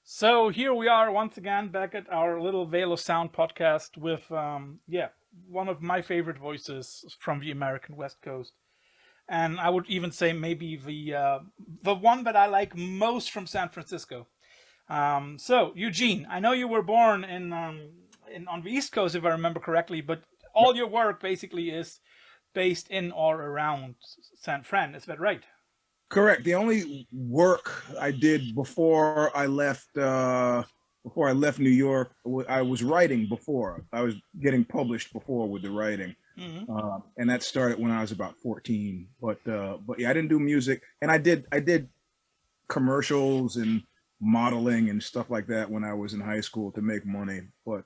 So here we are once again back at our little Veil of Sound podcast with, one of my favorite voices from the American West Coast, and I would even say maybe the one that I like most from San Francisco. So Eugene, I know you were born in on the East Coast, if I remember correctly, but all your work basically is based in or around San Fran. Is that right? Correct. The only work I did before I left New York, I was writing before. I was getting published before with the writing, Mm-hmm. and that started when I was about 14. But yeah, I didn't do music, and I did commercials and modeling and stuff like that when I was in high school to make money. But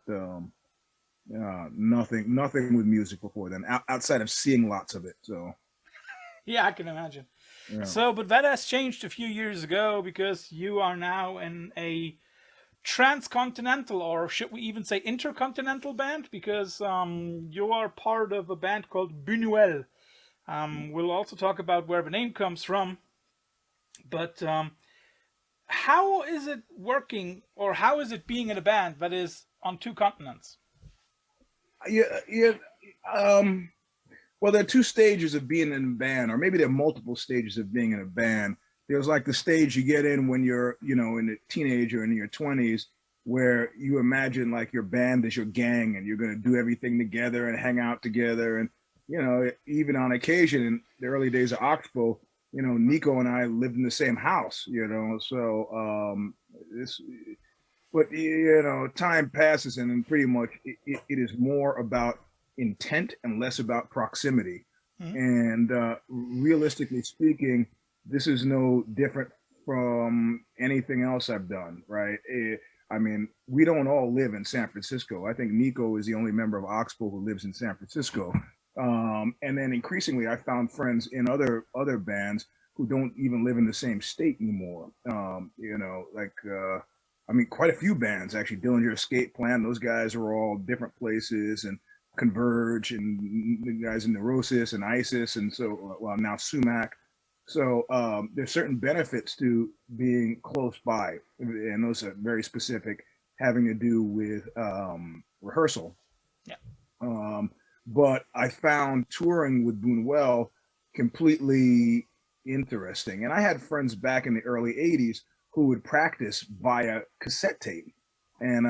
nothing with music before then, outside of seeing lots of it. So Yeah, I can imagine. yeah. So, but that has changed a few years ago because you are now in a transcontinental, or should we even say intercontinental band? Because you are part of a band called Bunuel. We'll also talk about where the name comes from. But how is it working, or how is it being in a band that is on two continents? Yeah. Um, Well, there are two stages of being in a band, or maybe there are multiple stages of being in a band. There's like the stage you get in when you're, in a teenager in your 20s, where you imagine like your band is your gang and you're going to do everything together and hang out together. And, even on occasion in the early days of Oxbow, Nico and I lived in the same house, so this, but, time passes and then pretty much it is more about intent and less about proximity. Hmm. And realistically speaking, this is no different from anything else I've done, right? I mean, we don't all live in San Francisco. I think Nico is the only member of Oxbow who lives in San Francisco. And then increasingly, I found friends in other bands who don't even live in the same state anymore. I mean, quite a few bands actually. Dillinger Escape Plan; those guys are all different places, and Converge and the guys in Neurosis and ISIS, and so well now Sumac. So there's certain benefits to being close by, and those are very specific, having to do with rehearsal. Yeah. But I found touring with Bunuel completely interesting, and I had friends back in the early '80s who would practice via cassette tape, and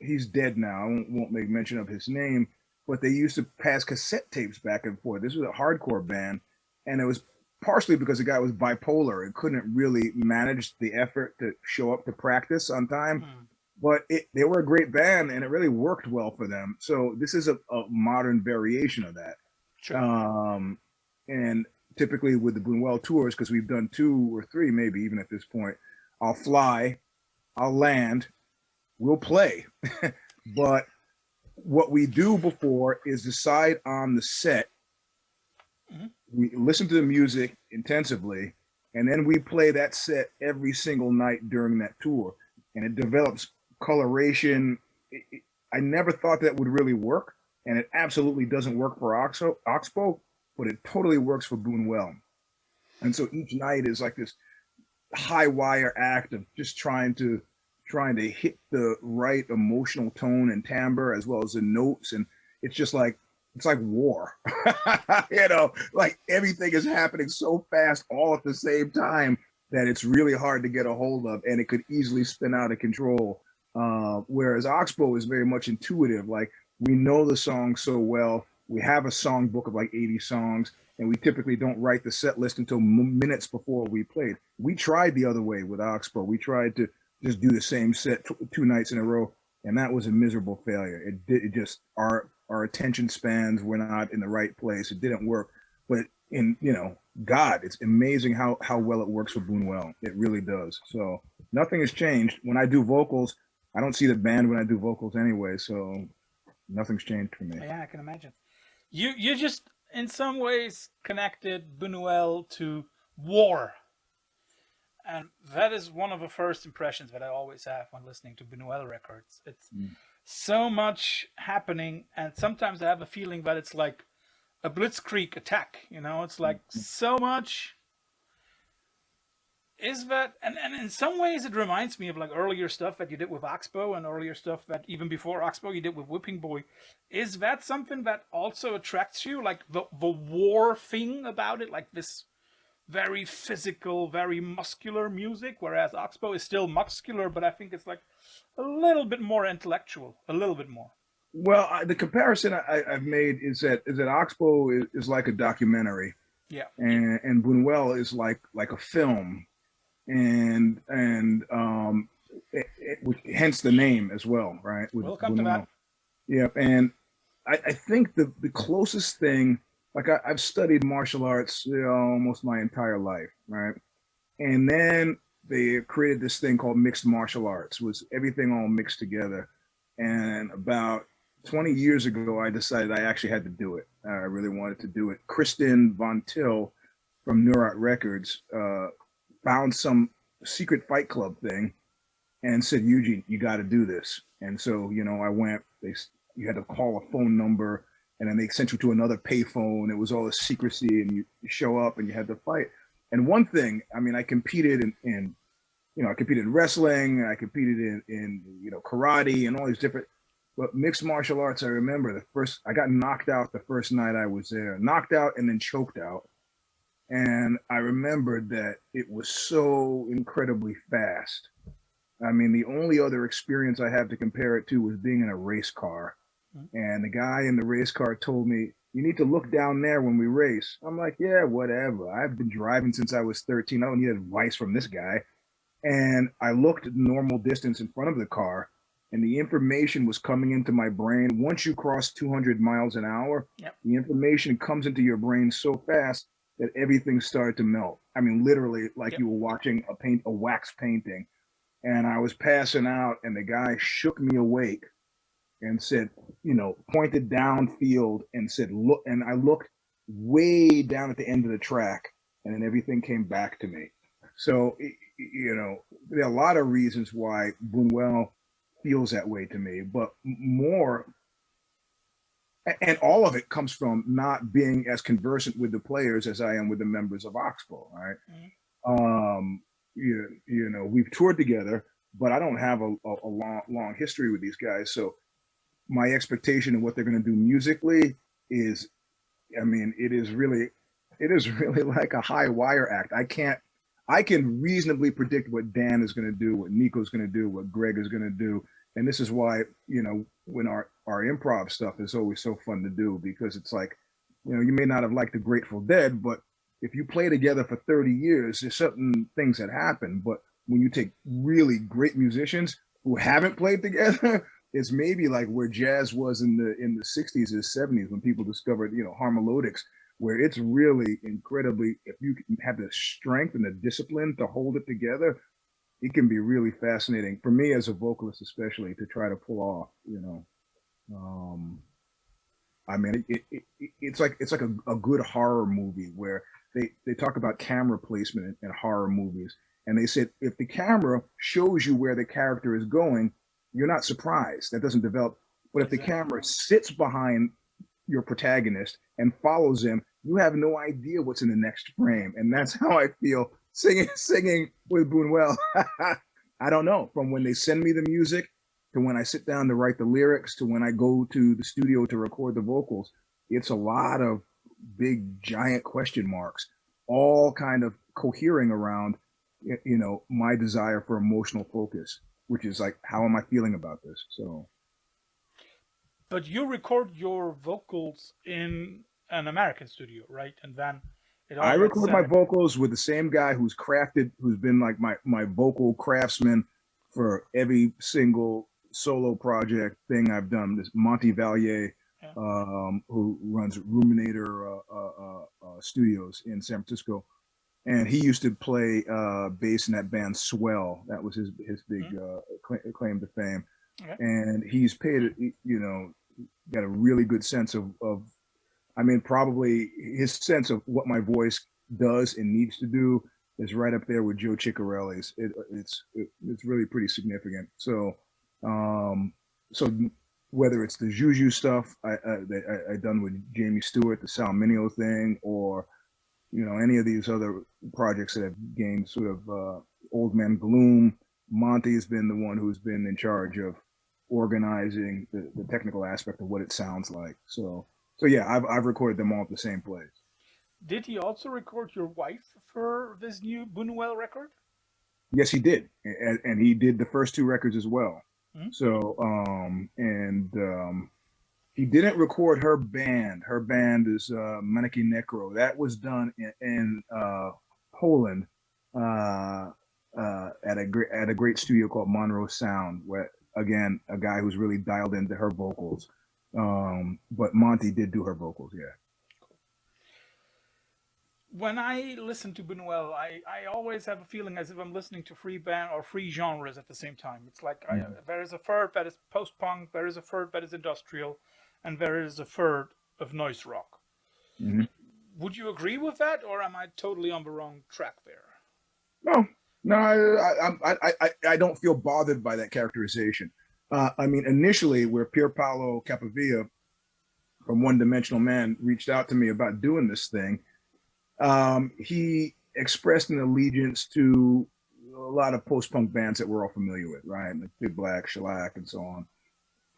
he's dead now. I won't make mention of his name, but they used to pass cassette tapes back and forth. This was a hardcore band, and it was partially because the guy was bipolar and couldn't really manage the effort to show up to practice on time. Hmm. But they were a great band, and it really worked well for them. So this is a modern variation of that. Sure. And typically with the Bunuel tours, because we've done two or three, maybe even at this point, I'll fly, I'll land, we'll play. But what we do before is decide on the set. Mm-hmm. We listen to the music intensively, and then we play that set every single night during that tour. And it develops coloration. I never thought that would really work, and it absolutely doesn't work for Oxbow, but it totally works for Bunuel. And so each night is like this high wire act of just trying to hit the right emotional tone and timbre as well as the notes, and it's like war. Like everything is happening so fast all at the same time that it's really hard to get a hold of, and it could easily spin out of control. Whereas Oxbow is very much intuitive. Like we know the song so well, we have a song book of like 80 songs, and we typically don't write the set list until minutes before we played. We tried the other way with Oxbow. We tried to just do the same set two nights in a row, and that was a miserable failure. It just our attention spans were not in the right place. It didn't work. But God, it's amazing how well it works for Bunuel. It really does. So nothing has changed. When I do vocals, I don't see the band when I do vocals anyway. So nothing's changed for me. Yeah, I can imagine. You just in some ways connected Bunuel to war. And that is one of the first impressions that I always have when listening to Bunuel records. It's so much happening, and sometimes I have a feeling that it's like a blitzkrieg attack. It's like so much Is that, and in some ways it reminds me of like earlier stuff that you did with Oxbow and earlier stuff that even before Oxbow you did with Whipping Boy. Is that something that also attracts you, like the war thing about it, like this very physical, very muscular music, whereas Oxbow is still muscular, but I think it's like a little bit more intellectual, a little bit more. Well, the comparison I've made is that Oxbow is like a documentary, Yeah. and Bunuel is like a film, and hence the name as well, right? With We'll come to Bunuel. that. Yeah, and I think the closest thing, like I've studied martial arts, almost my entire life, right? And then they created this thing called mixed martial arts, was everything all mixed together. And about 20 years ago, I decided I actually had to do it. I really wanted to do it. Kristen Von Till from Neurat Records found some secret fight club thing and said, Eugene, you got to do this. And so, I went. You had to call a phone number, and then they sent you to another payphone. It was all this secrecy, and you show up and you had to fight. And one thing, I mean, I competed in I competed in wrestling, I competed in karate and all these different, but mixed martial arts. I remember I got knocked out the first night I was there, knocked out and then choked out. And I remembered that it was so incredibly fast. I mean, the only other experience I have to compare it to was being in a race car. And the guy in the race car told me, you need to look down there when we race. I'm like, yeah, whatever. I've been driving since I was 13. I don't need advice from this guy. And I looked at normal distance in front of the car, and the information was coming into my brain. Once you cross 200 miles an hour, Yep. The information comes into your brain so fast that everything started to melt. I mean, literally, like Yep. you were watching a wax painting. And I was passing out, and the guy shook me awake and said, pointed downfield and said, look. And I looked way down at the end of the track, and then everything came back to me. So, there are a lot of reasons why Bunuel feels that way to me, but more, and all of it comes from not being as conversant with the players as I am with the members of Oxbow, right? We've toured together, but I don't have a long history with these guys. So my expectation of what they're going to do musically is, it is really like a high wire act. I can reasonably predict what Dan is going to do, what Nico's going to do, what Greg is going to do. And this is why, when our improv stuff is always so fun to do, because it's like, you may not have liked the Grateful Dead, but if you play together for 30 years, there's certain things that happen. But when you take really great musicians who haven't played together, it's maybe like where jazz was in the 60s or 70s when people discovered, harmonics, where it's really incredibly, if you have the strength and the discipline to hold it together, it can be really fascinating for me as a vocalist, especially to try to pull off, it's like a good horror movie where they talk about camera placement in horror movies. And they said, if the camera shows you where the character is going, you're not surprised. That doesn't develop. But if the camera sits behind your protagonist and follows him, you have no idea what's in the next frame. And that's how I feel singing with Bunuel. I don't know. From when they send me the music to when I sit down to write the lyrics to when I go to the studio to record the vocals, it's a lot of big, giant question marks, all kind of cohering around, my desire for emotional focus, which is like, how am I feeling about this? So. But you record your vocals in an American studio, right? And then I record my vocals with the same guy who's been like my vocal craftsman for every single solo project thing I've done. This Monty Valier, who runs Ruminator Studios in San Francisco, and he used to play bass in that band Swell. That was his big claim to fame. Okay. And he's paid, got a really good sense of probably his sense of what my voice does and needs to do is right up there with Joe Ciccarelli's. It's really pretty significant. So, so whether it's the Juju stuff I done with Jamie Stewart, the Sal Mineo thing, or any of these other projects that have gained sort of Old Man Gloom. Monty has been the one who's been in charge of organizing the technical aspect of what it sounds like. So yeah, I've recorded them all at the same place. Did he also record your wife for this new Bunuel record? Yes, he did, and he did the first two records as well. Mm-hmm. So he didn't record her band. Her band is Maneki Necro. That was done in Poland at a great studio called Monroe Sound, where again a guy who's really dialed into her vocals. But Monty did do her vocals, yeah. When I listen to Bunuel, I always have a feeling as if I'm listening to free band or free genres at the same time. It's like there is a third that is post-punk, there is a third that is industrial, and there is a third of noise rock. Mm-hmm. Would you agree with that, or am I totally on the wrong track there? No, I don't feel bothered by that characterization. I mean, initially, where Pier Paolo Capavia from One Dimensional Man reached out to me about doing this thing, he expressed an allegiance to a lot of post-punk bands that we're all familiar with, right? Like Big Black, Shellac, and so on.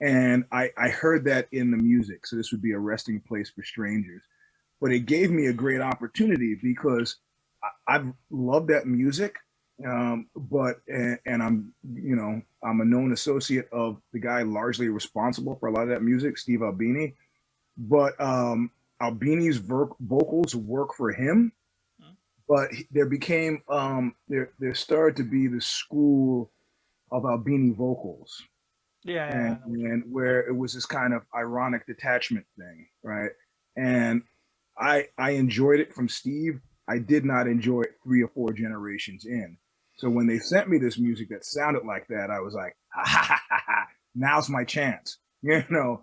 And I heard that in the music, so this would be a resting place for strangers. But it gave me a great opportunity because I've loved that music, and I'm a known associate of the guy largely responsible for a lot of that music, Steve Albini. But Albini's vocals work for him, but there became there started to be the school of Albini vocals. And where it was this kind of ironic detachment thing, right? And I enjoyed it from Steve. I did not enjoy it 3 or 4 generations in. So when they sent me this music that sounded like that, I was like, now's my chance, to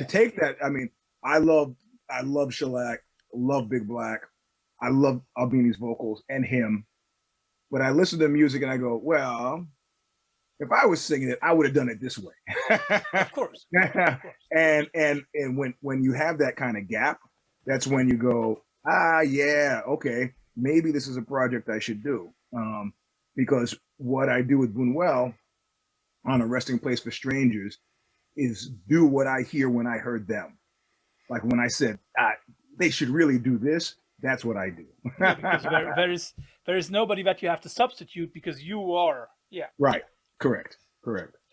take that. I mean, I love Shellac, love Big Black, I love Albini's vocals and him, but I listen to the music and I go, well, if I was singing it, I would have done it this way. Of course. And when you have that kind of gap, that's when you go, yeah, okay, maybe this is a project I should do. Because what I do with Bunuel on A Resting Place for Strangers is do what I hear when I heard them. Like when I said, they should really do this, that's what I do. Because there is nobody that you have to substitute because you are. Yeah. Right. Correct.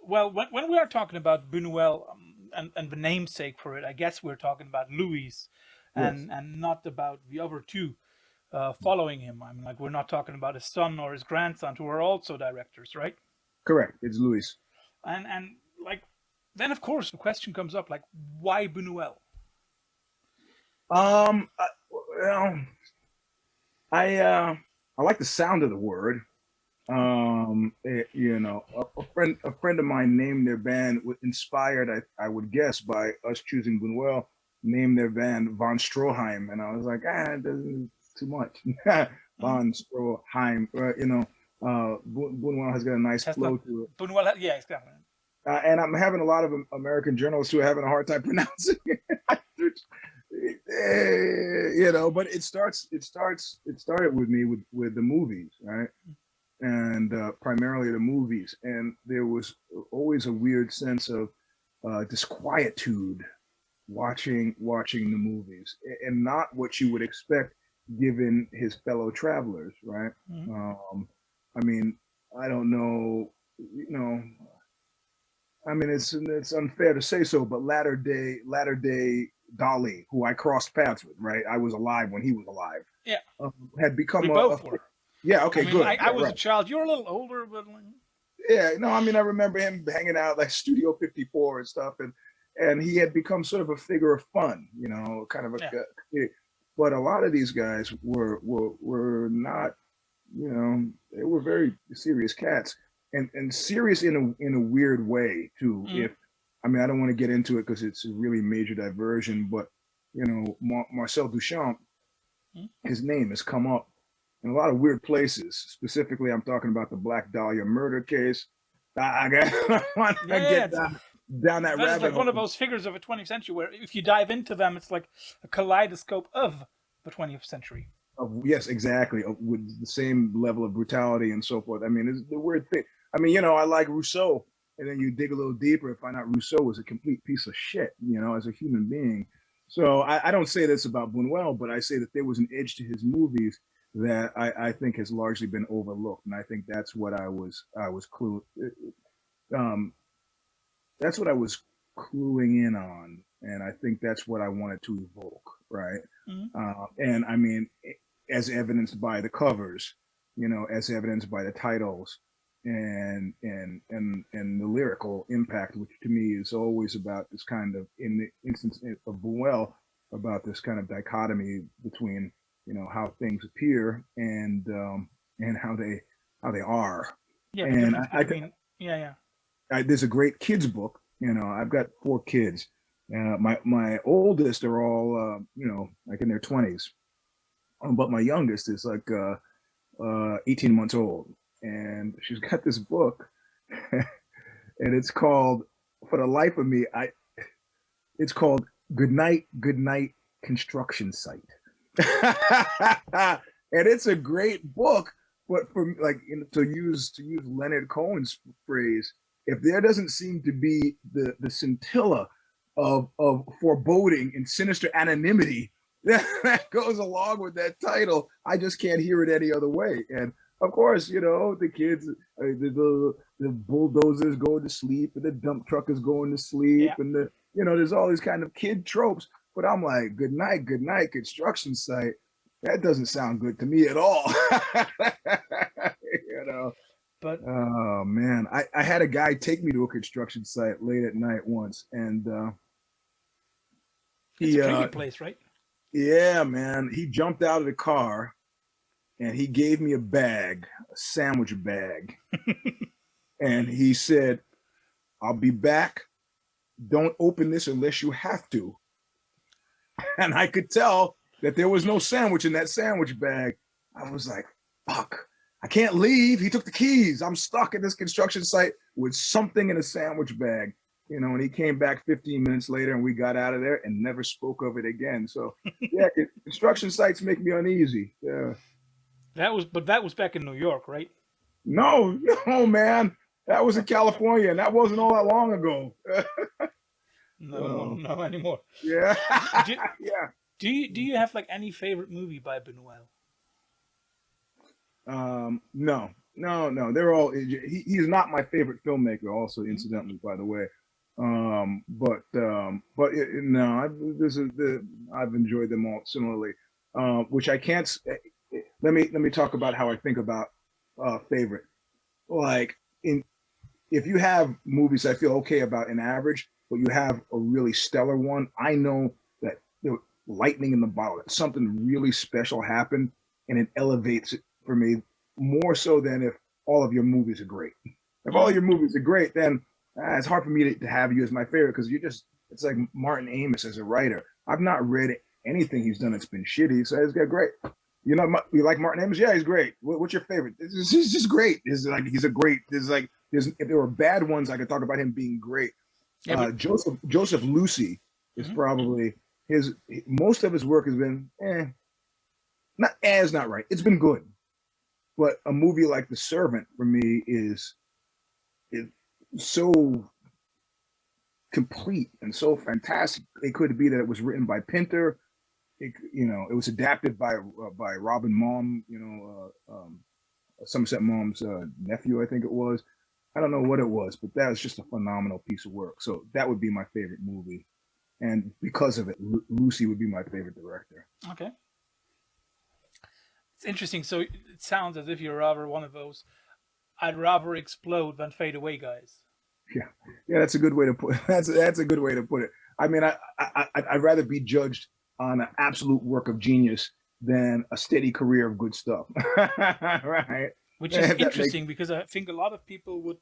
Well, when we are talking about Bunuel and the namesake for it, I guess we're talking about Louis and not about the other two following him. I mean, like, we're not talking about his son or his grandson, who are also directors, right? Correct. It's Louis. And like, then of course the question comes up, like, why Bunuel? I like the sound of the word. A friend of mine named their band, inspired, I would guess, by us choosing Bunuel, named their band Von Stroheim, and I was like, it doesn't too much. Von Stroheim, Bunuel has got a nice flow to it. Bunuel, yeah, exactly. And I'm having a lot of American journalists who are having a hard time pronouncing it. But it started with me with the movies, right? And primarily the movies, and there was always a weird sense of disquietude watching the movies, and not what you would expect given his fellow travelers, right? Mm-hmm. I mean, I don't know, I mean, it's unfair to say so, but latter day Dolly, who I crossed paths with, right? I was alive when he was alive. Yeah, had become we both were. Yeah, okay, good. I was a child. You're a little older, but yeah, no, I mean, I remember him hanging out like Studio 54 and stuff, and he had become sort of a figure of fun, kind of a. But a lot of these guys were not, they were very serious cats, and serious in a weird way too. Mm. I don't want to get into it because it's a really major diversion, but Marcel Duchamp, his name has come up in a lot of weird places. Specifically, I'm talking about the Black Dahlia murder case. I want to get down that rabbit hole. It's like one of those figures of the 20th century where if you dive into them, it's like a kaleidoscope of the 20th century. Yes, exactly, with the same level of brutality and so forth. I mean, it's the weird thing. I mean, I like Rousseau, and then you dig a little deeper and find out Rousseau was a complete piece of shit, as a human being. So I don't say this about Buñuel, but I say that there was an edge to his movies that I think has largely been overlooked, and I think that's what I was um, that's what I was cluing in on, and I think that's what I wanted to evoke, right? Mhm. And I mean, as evidenced by the covers, as evidenced by the titles, and the lyrical impact, which to me is always about this kind of, in the instance of Buñuel, about this kind of dichotomy between how things appear and how they are. Yeah, the And difference between yeah, yeah. there's a great kids book. I've got 4 kids. My oldest are all like in their 20s, but my youngest is like 18 months old, and she's got this book, and it's called, for the life of me, it's called Good Night Construction Site. And it's a great book, but for like, to use Leonard Cohen's phrase, if there doesn't seem to be the scintilla of foreboding and sinister anonymity that goes along with that title, I just can't hear it any other way. And of course, the kids, the bulldozers going to sleep, and the dump truck is going to sleep, Yeah. and there's all these kind of kid tropes. But I'm like, good night, construction site. That doesn't sound good to me at all. you know. But Oh man, I had a guy take me to a construction site late at night once, and it's a he, tricky place, right? yeah, man, he jumped out of the car and he gave me a sandwich bag, and he said, "I'll be back. Don't open this unless you have to." And I could tell that there was no sandwich in that sandwich bag. I was like, fuck, I can't leave. He took the keys. I'm stuck at this construction site with something in a sandwich bag. And he came back 15 minutes later, and we got out of there and never spoke of it again. So yeah, construction sites make me uneasy. Yeah. That was back in New York, right? No, no, man. That was in California, and that wasn't all that long ago. No, no anymore. Yeah. Do, Yeah. do you have like any favorite movie by Bunuel? No, no, no. They're all. He's not my favorite filmmaker. Also, Mm-hmm. incidentally, by the way. No, I've enjoyed them all similarly. Which I can't. Let me talk about how I think about favorite. Like, if you have movies I feel okay about in average, but you have a really stellar one, I know that lightning in the bottle, that something really special happened, and it elevates it for me more so than if all of your movies are great. If all Mm-hmm. your movies are great, then it's hard for me to have you as my favorite, because it's like Martin Amis as a writer. I've not read anything he's done that's been shitty, so it's got great. You like Martin Amis? Yeah, he's great. What's your favorite? He's just great. He's a great. If there were bad ones, I could talk about him being great. Yeah, but Joseph Lucy is Mhm. probably most of his work has been not right. It's been good, but a movie like The Servant for me is so complete and so fantastic. It could be that it was written by Pinter. It was adapted by Robin Mom. Somerset Maugham's nephew, I think it was. I don't know what it was, but that was just a phenomenal piece of work. So that would be my favorite movie, and because of it, Lucy would be my favorite director. Okay, it's interesting. So it sounds as if you're rather one of those "I'd rather explode than fade away" guys. Yeah, yeah, that's a good way to put. That's a good way to put it. I mean, I'd rather be judged on an absolute work of genius than a steady career of good stuff. Right? Which is That makes interesting because I think a lot of people would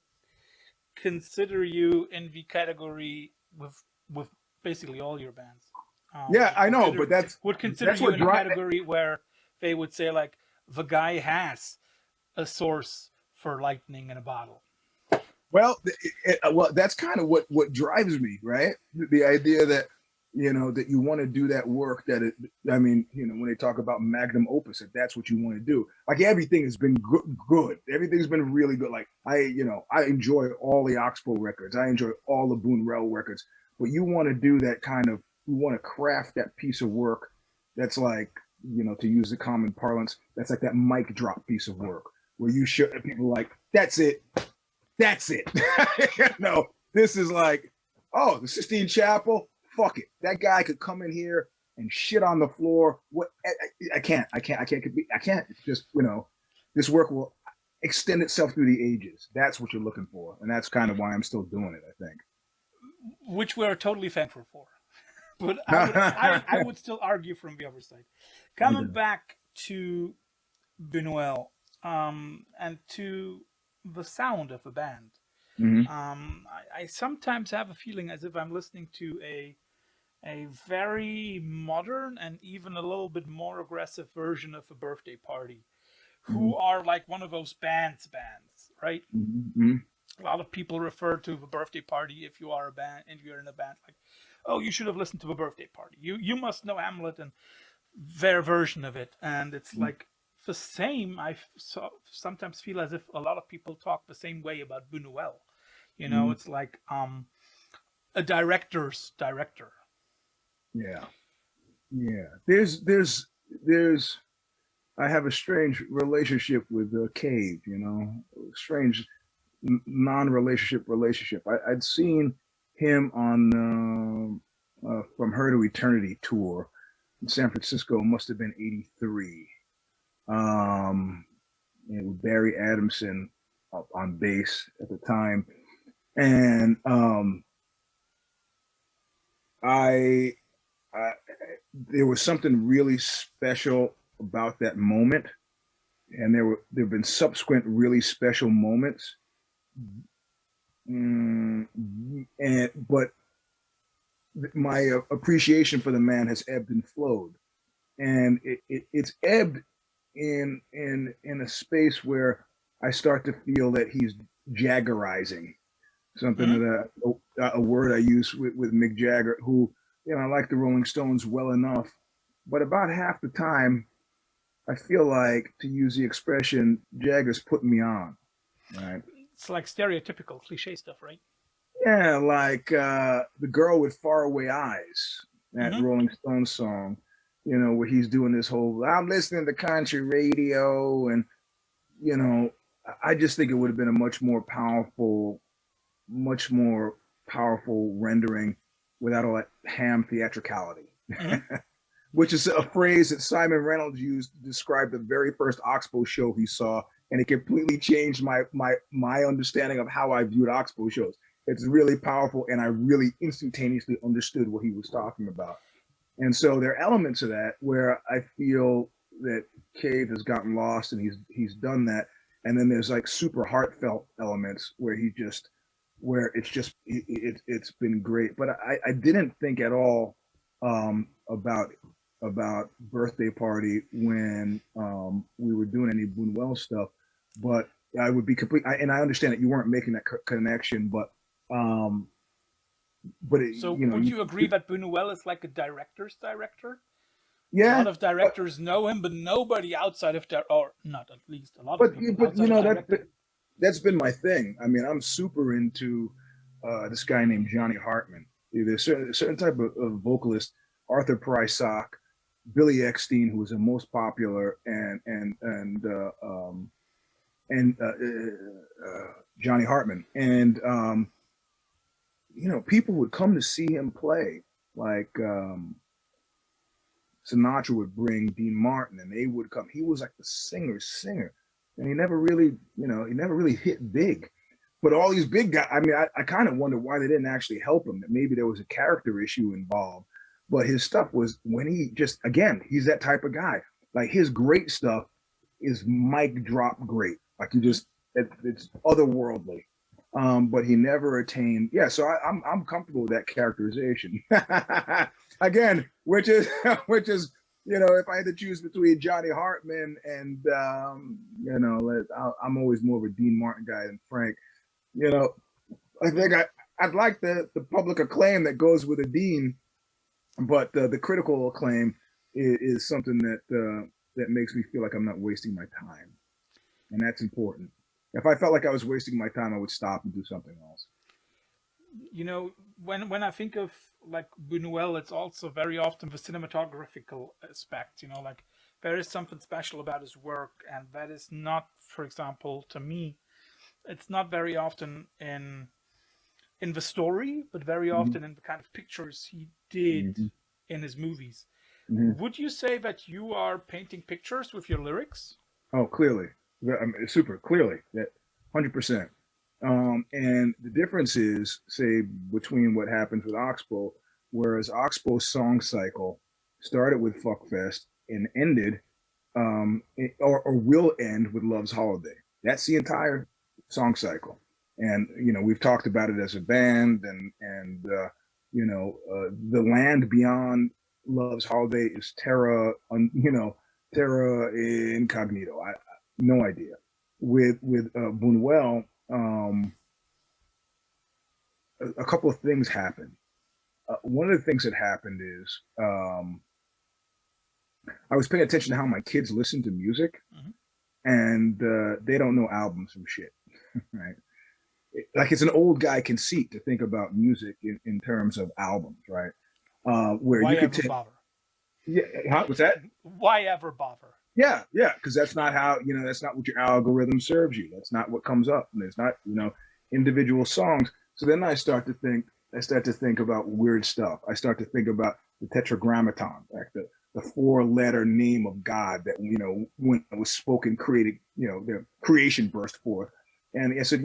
consider you in the category with basically all your bands. Yeah, I know, but Would consider that's you what in a drives. category where they would say like the guy has a source for lightning in a bottle. Well, that's kind of what drives me, right? The idea that that you want to do that work that I mean, when they talk about magnum opus, if that's what you want to do, like everything has been good. Everything's been really good. Like I enjoy all the Oxbow records. I enjoy all the Bunuel records, but you want to do that you want to craft that piece of work that's like, to use the common parlance, that's like that mic drop piece of work where you show people like, that's it. This is like, oh, the Sistine Chapel, fuck it. That guy could come in here and shit on the floor. What? I can't. It's just, this work will extend itself through the ages. That's what you're looking for. And that's kind of why I'm still doing it, I think. Which we're totally thankful for. But I would still argue from the other side. Coming back to Bunuel, and to the sound of a band. Mm-hmm. I sometimes have a feeling as if I'm listening to a very modern and even a little bit more aggressive version of a birthday party, who are like one of those bands, right? Mm-hmm. A lot of people refer to the birthday party, if you are a band and you're in a band, like, oh, you should have listened to the birthday party. You must know Hamlet and their version of it. And it's like the same. Sometimes feel as if a lot of people talk the same way about Bunuel. It's like a director's director. Yeah. There's I have a strange relationship with Cave, strange non-relationship. I'd seen him on From Her to Eternity tour in San Francisco. Must have been '83. With Barry Adamson up on bass at the time, and there was something really special about that moment, and there've been subsequent really special moments. But my appreciation for the man has ebbed and flowed, and it's ebbed in a space where I start to feel that he's jaggerizing, something that a word I use with Mick Jagger, who, I like the Rolling Stones well enough, but about half the time I feel like, to use the expression, Jagger's putting me on, right? It's like stereotypical cliche stuff, right? Yeah, like the girl with faraway eyes, that Rolling Stones song, where he's doing this whole, I'm listening to country radio, and I just think it would have been a much more powerful rendering without all that ham theatricality, which is a phrase that Simon Reynolds used to describe the very first Oxbow show he saw, and it completely changed my understanding of how I viewed Oxbow shows. It's really powerful, and I really instantaneously understood what he was talking about. And so there are elements of that where I feel that Cave has gotten lost, and he's done that. And then there's like super heartfelt elements where it's been great. But I didn't think at all about Birthday Party when we were doing any Bunuel stuff. But I would be and I understand that you weren't making that connection, but would you agree that Bunuel is like a director's director? Yeah, a lot of directors know him, but nobody outside of or not at least a lot of people. But that's been my thing. I mean, I'm super into this guy named Johnny Hartman. There's a certain type of vocalist, Arthur Prysock, Billy Eckstein, who was the most popular, and Johnny Hartman, and people would come to see him play, like Sinatra would bring Dean Martin, and they would come. He was like the singer, and he never really hit big. But all these big guys, I mean, I kind of wonder why they didn't actually help him. That maybe there was a character issue involved. But his stuff was, when he just, again, he's that type of guy. Like, his great stuff is mic drop great. Like, it's otherworldly. But he never attained. Yeah, so I'm comfortable with that characterization. Again, which is if I had to choose between Johnny Hartman and I'm always more of a Dean Martin guy than Frank. I think I'd like the public acclaim that goes with a Dean, But the critical acclaim is something that makes me feel like I'm not wasting my time, and that's important. If I felt like I was wasting my time, I would stop and do something else. You know, when I think of like Bunuel, it's also very often the cinematographical aspect. You know, like there is something special about his work, and that is not, for example, to me, it's not very often in the story, but very Hmm. often in the kind of pictures he did Hmm. in his movies. Hmm. Would you say that you are painting pictures with your lyrics? Oh, clearly, super clearly, that 100%. And the difference is, say, between what happens with Oxbow, whereas Oxbow's song cycle started with Fuckfest and ended, or will end with Love's Holiday. That's the entire song cycle. And we've talked about it as a band, and the land beyond Love's Holiday is Terra Incognito. I no idea. With Bunuel, a couple of things happened. One of the things that happened is I was paying attention to how my kids listen to music, Mm-hmm. and they don't know albums from shit, right? Like it's an old guy conceit to think about music in terms of albums, right? Where Why you could ever take, bother? yeah, what's that? Why ever bother? Yeah, because that's not how, that's not what your algorithm serves you. That's not what comes up. And it's not, individual songs. So then I start to think about weird stuff. I start to think about the tetragrammaton, like the four-letter name of God that, when it was spoken, created, the creation burst forth. And I said,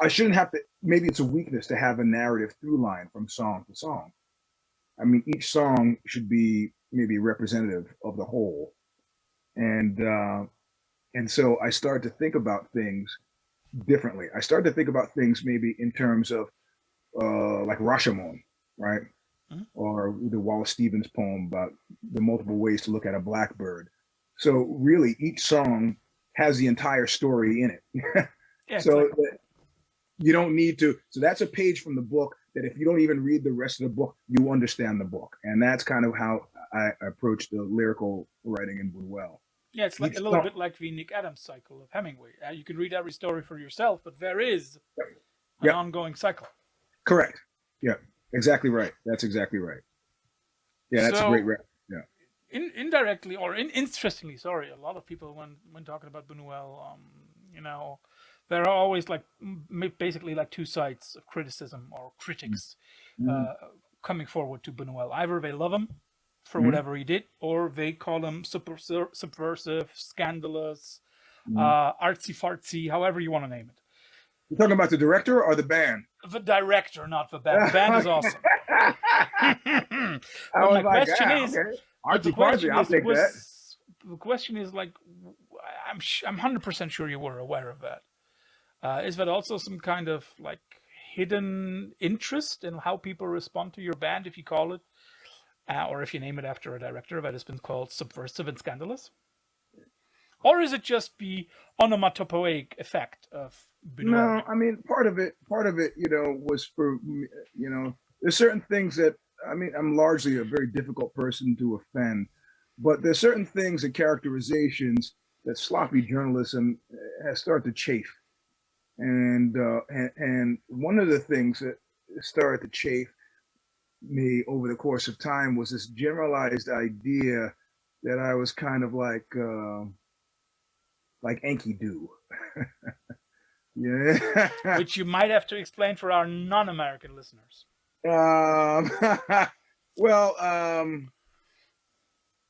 I shouldn't have to, maybe it's a weakness to have a narrative through line from song to song. I mean, each song should be maybe representative of the whole, and so I started to think about things differently. I started to think about things maybe in terms of like Rashomon, right, Mm-hmm. or the Wallace Stevens poem about the multiple ways to look at a blackbird. So really, each song has the entire story in it. Yeah, it's So like you don't need to. So that's a page from the book that if you don't even read the rest of the book, you understand the book. And that's kind of how I approach the lyrical writing in Bunuel. yeah, it's like a Each little song, bit like the Nick Adams cycle of Hemingway. You can read every story for yourself, but there is an yep, ongoing cycle. correct. Yeah, exactly right. That's exactly right. Yeah, that's a great So, rap. Yeah. indirectly or interestingly, sorry, a lot of people when talking about Bunuel, you know, there are always like basically like two sides of criticism or critics Mm-hmm. uh, coming forward to Bunuel. Either they love him for Mm-hmm. whatever he did, or they call him subversive, scandalous, Mm-hmm. artsy fartsy, however you want to name it. You're talking about the director or the band? The director, not the band. The band is awesome. I but my was like, question ah, is, okay. but the Artsy fartsy, question I'll is, take that. the question is like, I'm 100% sure you were aware of that. Is that also some kind of like hidden interest in how people respond to your band if you call it, or if you name it after a director that has been called subversive and scandalous? Or is it just the onomatopoeic effect of Bunuel? No, I mean part of it, was for there's certain things that I mean, I'm largely a very difficult person to offend, but there's certain things and characterizations that sloppy journalism has started to chafe, and one of the things that started to chafe me over the course of time was this generalized idea that I was kind of like Enki do. Yeah. Which you might have to explain for our non-American listeners. Um, well,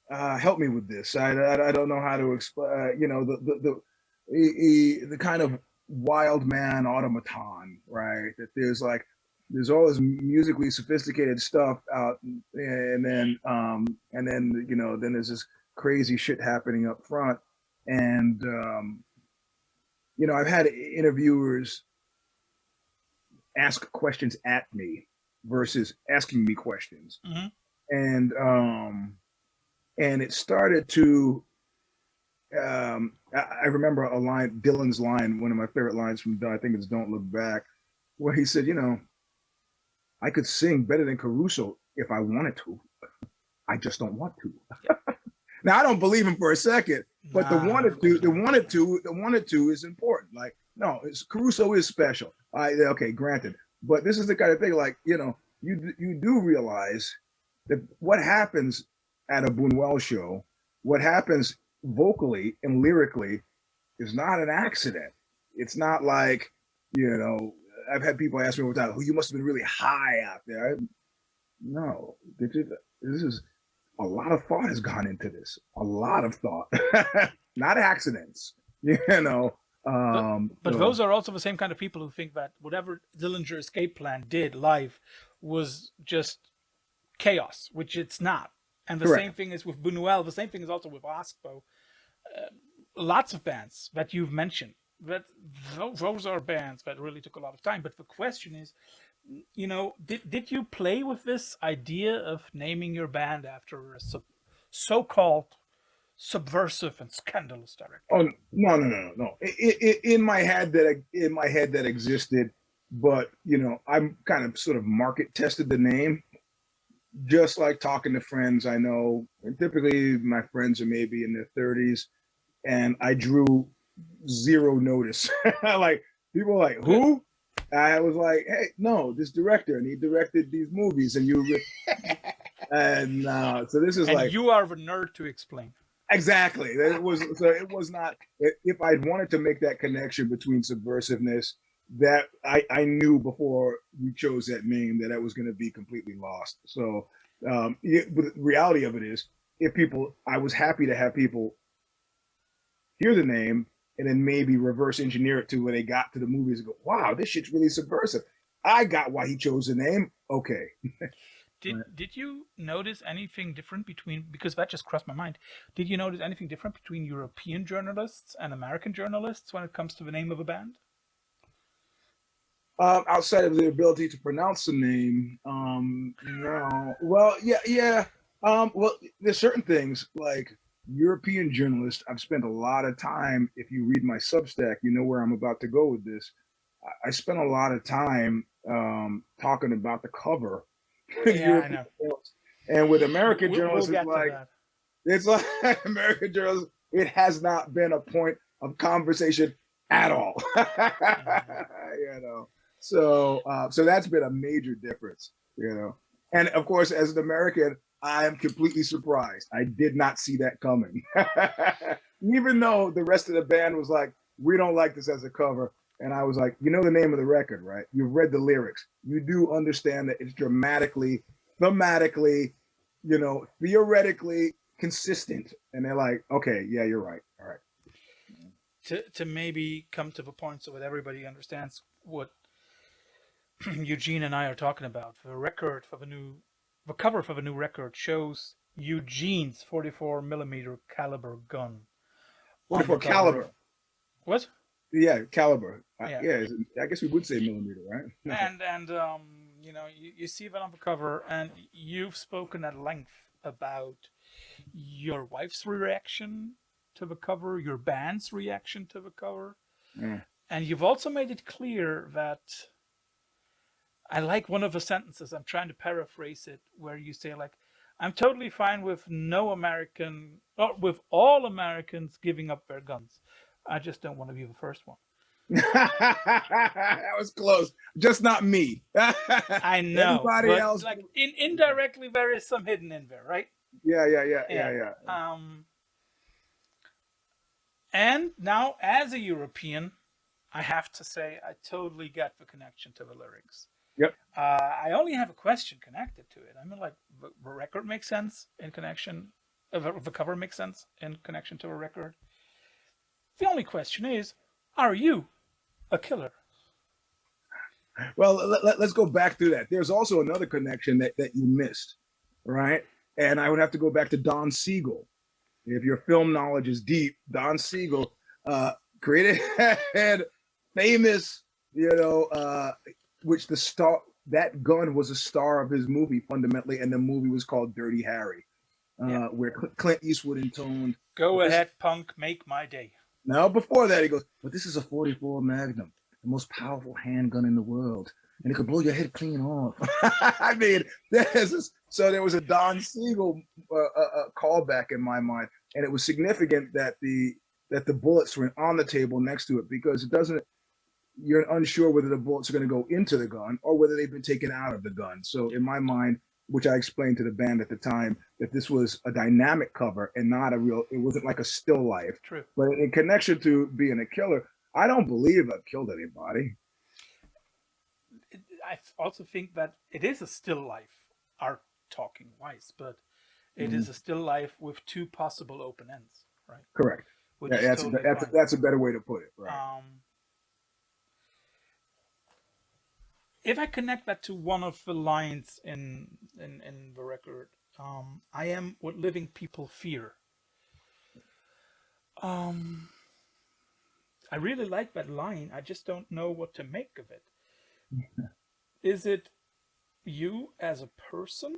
help me with this. I don't know how to explain. The kind of wild man automaton, right? That there's all this musically sophisticated stuff out, and then there's this crazy shit happening up front, and I've had interviewers ask questions at me versus asking me questions, Mm-hmm. and it started to I remember a line, Dylan's line, one of my favorite lines from I think it's Don't Look Back, where he said, I could sing better than Caruso if I wanted to. I just don't want to. Now, I don't believe him for a second, but the wanted to is important. Like, no, Caruso is special. Okay, granted. But this is the kind of thing, like, you know, you do realize that what happens at a Buñuel show, what happens vocally and lyrically is not an accident. It's not like, you know, I've had people ask me all the time, oh, you must have been really high out there. No, this is a lot of thought has gone into this. A lot of thought, not accidents, you know. But those are also the same kind of people who think that whatever Dillinger Escape Plan did live was just chaos, which it's not. And the Correct. same thing is with Bunuel. The same thing is also with Oxbow. Lots of bands that you've mentioned, that those are bands that really took a lot of time. But the question is, you know, did you play with this idea of naming your band after a so-called subversive and scandalous director? Oh no! In my head that existed, but you know, I'm kind of sort of market tested the name, just like talking to friends I know, and typically my friends are maybe in their 30s, and I drew zero notice. Like, people were like, who? I was like, hey, no, this director, and he directed these movies, and and so this is, and like, you are the nerd to explain. Exactly. It was not. If I'd wanted to make that connection between subversiveness, that I knew before we chose that name that was going to be completely lost. So, but the reality of it is, I was happy to have people hear the name and then maybe reverse engineer it to where they got to the movies and go, wow, this shit's really subversive. I got why he chose the name. Okay. Did you notice anything different because that just crossed my mind. Did you notice anything different between European journalists and American journalists when it comes to the name of a band? Outside of the ability to pronounce the name, no. Well, yeah. Well, there's certain things like European journalists. I've spent a lot of time. If you read my Substack, you know where I'm about to go with this. I spent a lot of time talking about the cover. Yeah, I know. And with American journalists, it's like American journalists, it has not been a point of conversation at all. You know, so that's been a major difference. You know, and of course, as an American, I am completely surprised. I did not see that coming. Even though the rest of the band was like, we don't like this as a cover. And I was like, you know the name of the record, right? You've read the lyrics. You do understand that it's dramatically, thematically, you know, theoretically consistent. And they're like, okay, yeah, you're right. All right. To maybe come to the point so that everybody understands what Eugene and I are talking about. The cover for the new record shows Eugene's 44mm caliber gun. 44 caliber. What? Yeah, caliber. Yeah. I guess we would say millimeter, right? And you know, you see that on the cover, and you've spoken at length about your wife's reaction to the cover, your band's reaction to the cover, and you've also made it clear that I like one of the sentences. I'm trying to paraphrase it, where you say, like, I'm totally fine with with all Americans giving up their guns. I just don't want to be the first one. That was close. Just not me. I know. Everybody but else. Like indirectly, there is some hidden in there, right? Yeah. And now, as a European, I have to say I totally get the connection to the lyrics. Yep. I only have a question connected to it. I mean, like, the record makes sense in connection. The cover makes sense in connection to a record. The only question is, are you a killer? Well, let's go back through that. There's also another connection that you missed, right? And I would have to go back to Don Siegel. If your film knowledge is deep, Don Siegel created famous, you know, which that gun was a star of his movie fundamentally, and the movie was called Dirty Harry, where Clint Eastwood intoned, "Go ahead, punk, make my day." Now, before that, he goes, but this is a 44 Magnum, the most powerful handgun in the world. and it could blow your head clean off. I mean, so there was a Don Siegel callback in my mind, and it was significant that the bullets were on the table next to it, because it doesn't. You're unsure whether the bullets are going to go into the gun or whether they've been taken out of the gun. So in my mind, which I explained to the band at the time, that this was a dynamic cover and not a real. It wasn't like a still life. True. But in connection to being a killer, I don't believe I've killed anybody. I also think that it is a still life, art talking wise, but it is a still life with two possible open ends, right? Correct. Yeah, that's a better way to put it. Right. If I connect that to one of the lines in the record, I am what living people fear. I really like that line. I just don't know what to make of it. Is it you as a person,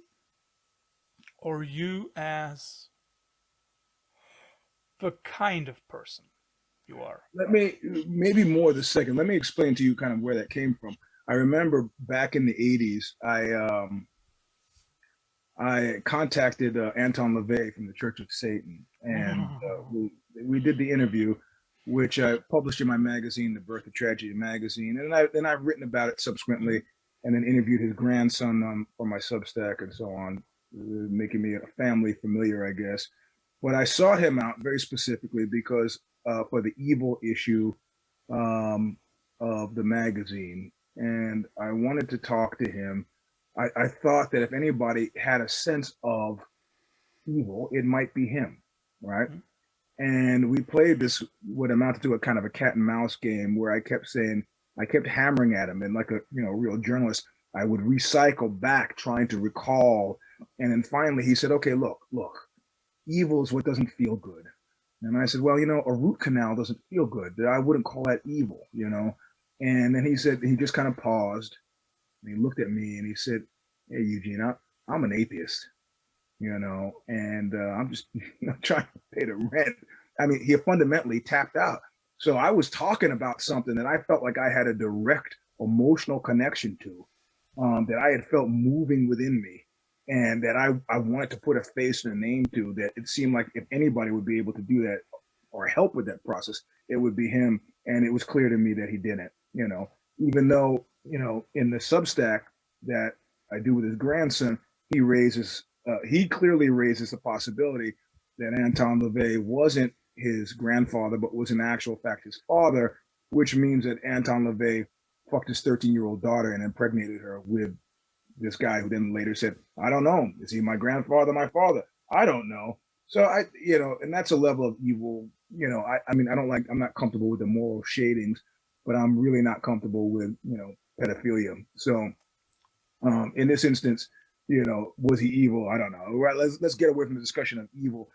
or you as the kind of person you are? Maybe more the second. Let me explain to you kind of where that came from. I remember back in the 80s, I contacted Anton LaVey from the Church of Satan, and we did the interview, which I published in my magazine, The Birth of Tragedy magazine, and I've written about it subsequently, and then interviewed his grandson for my Substack and so on, making me a family familiar, I guess. But I sought him out very specifically because for the evil issue of the magazine, and I wanted to talk to him. I thought that if anybody had a sense of evil, it might be him, right? Mm-hmm. And we played this, what amounted to a kind of a cat and mouse game, where I kept hammering at him, and like a real journalist, I would recycle back trying to recall. And then finally he said, okay, look, evil is what doesn't feel good. And I said, well, a root canal doesn't feel good. I wouldn't call that evil, And then he said, he just kind of paused, and he looked at me and he said, hey, Eugene, I'm an atheist, and I'm just trying to pay the rent. I mean, he fundamentally tapped out. So I was talking about something that I felt like I had a direct emotional connection to, that I had felt moving within me, and that I wanted to put a face and a name to, that it seemed like if anybody would be able to do that or help with that process, it would be him. And it was clear to me that he didn't, even though, in the Substack that I do with his grandson, he clearly raises the possibility that Anton LaVey wasn't his grandfather, but was in actual fact his father, which means that Anton LaVey fucked his 13-year-old daughter and impregnated her with this guy, who then later said, I don't know, is he my grandfather, my father? I don't know. So and that's a level of evil, I'm not comfortable with the moral shadings, but I'm really not comfortable with, pedophilia. So in this instance, was he evil? I don't know. Right, let's get away from the discussion of evil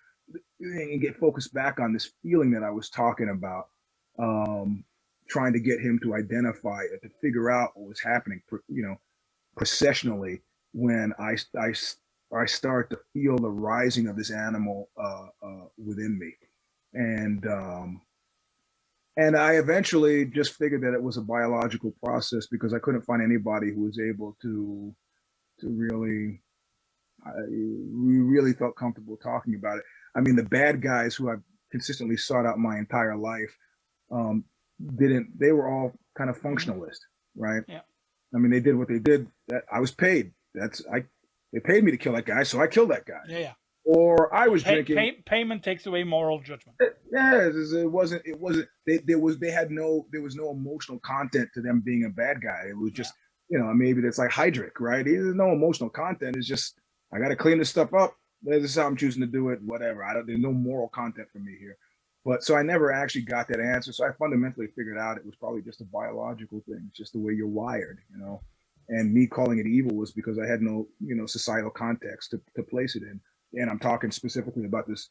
and get focused back on this feeling that I was talking about, trying to get him to identify it, to figure out what was happening, processionally, when I start to feel the rising of this animal within me. And I eventually just figured that it was a biological process, because I couldn't find anybody who was able to really, we really felt comfortable talking about it. I mean, the bad guys who I've consistently sought out my entire life, they were all kind of functionalist, right? Yeah. I mean, they did what they did. That I was paid. They paid me to kill that guy, so I killed that guy. Yeah. Or I was drinking. Payment takes away moral judgment. Yeah, it wasn't. There was no emotional content to them being a bad guy. It was just, maybe that's like Heydrich, right? There's no emotional content. It's just, I got to clean this stuff up. This is how I'm choosing to do it. Whatever. There's no moral content for me here. But so I never actually got that answer. So I fundamentally figured out it was probably just a biological thing. It's just the way you're wired, And me calling it evil was because I had no, societal context to place it in. And I'm talking specifically about this,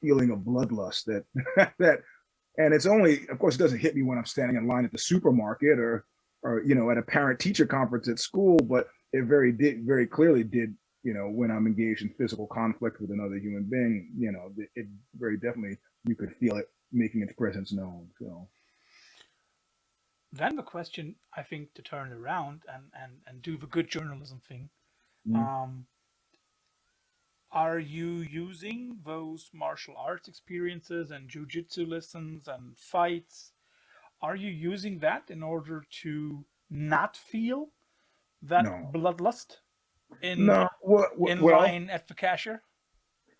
feeling of bloodlust that, and it's only, of course, it doesn't hit me when I'm standing in line at the supermarket or at a parent-teacher conference at school, but it very clearly did, when I'm engaged in physical conflict with another human being, it very definitely, you could feel it making its presence known. So. then the question, I think, to turn it around and do the good journalism thing, Mm. um, are you using those martial arts experiences and jujitsu lessons and fights? Are you using that in order to not feel that No, bloodlust no. in line at the cashier?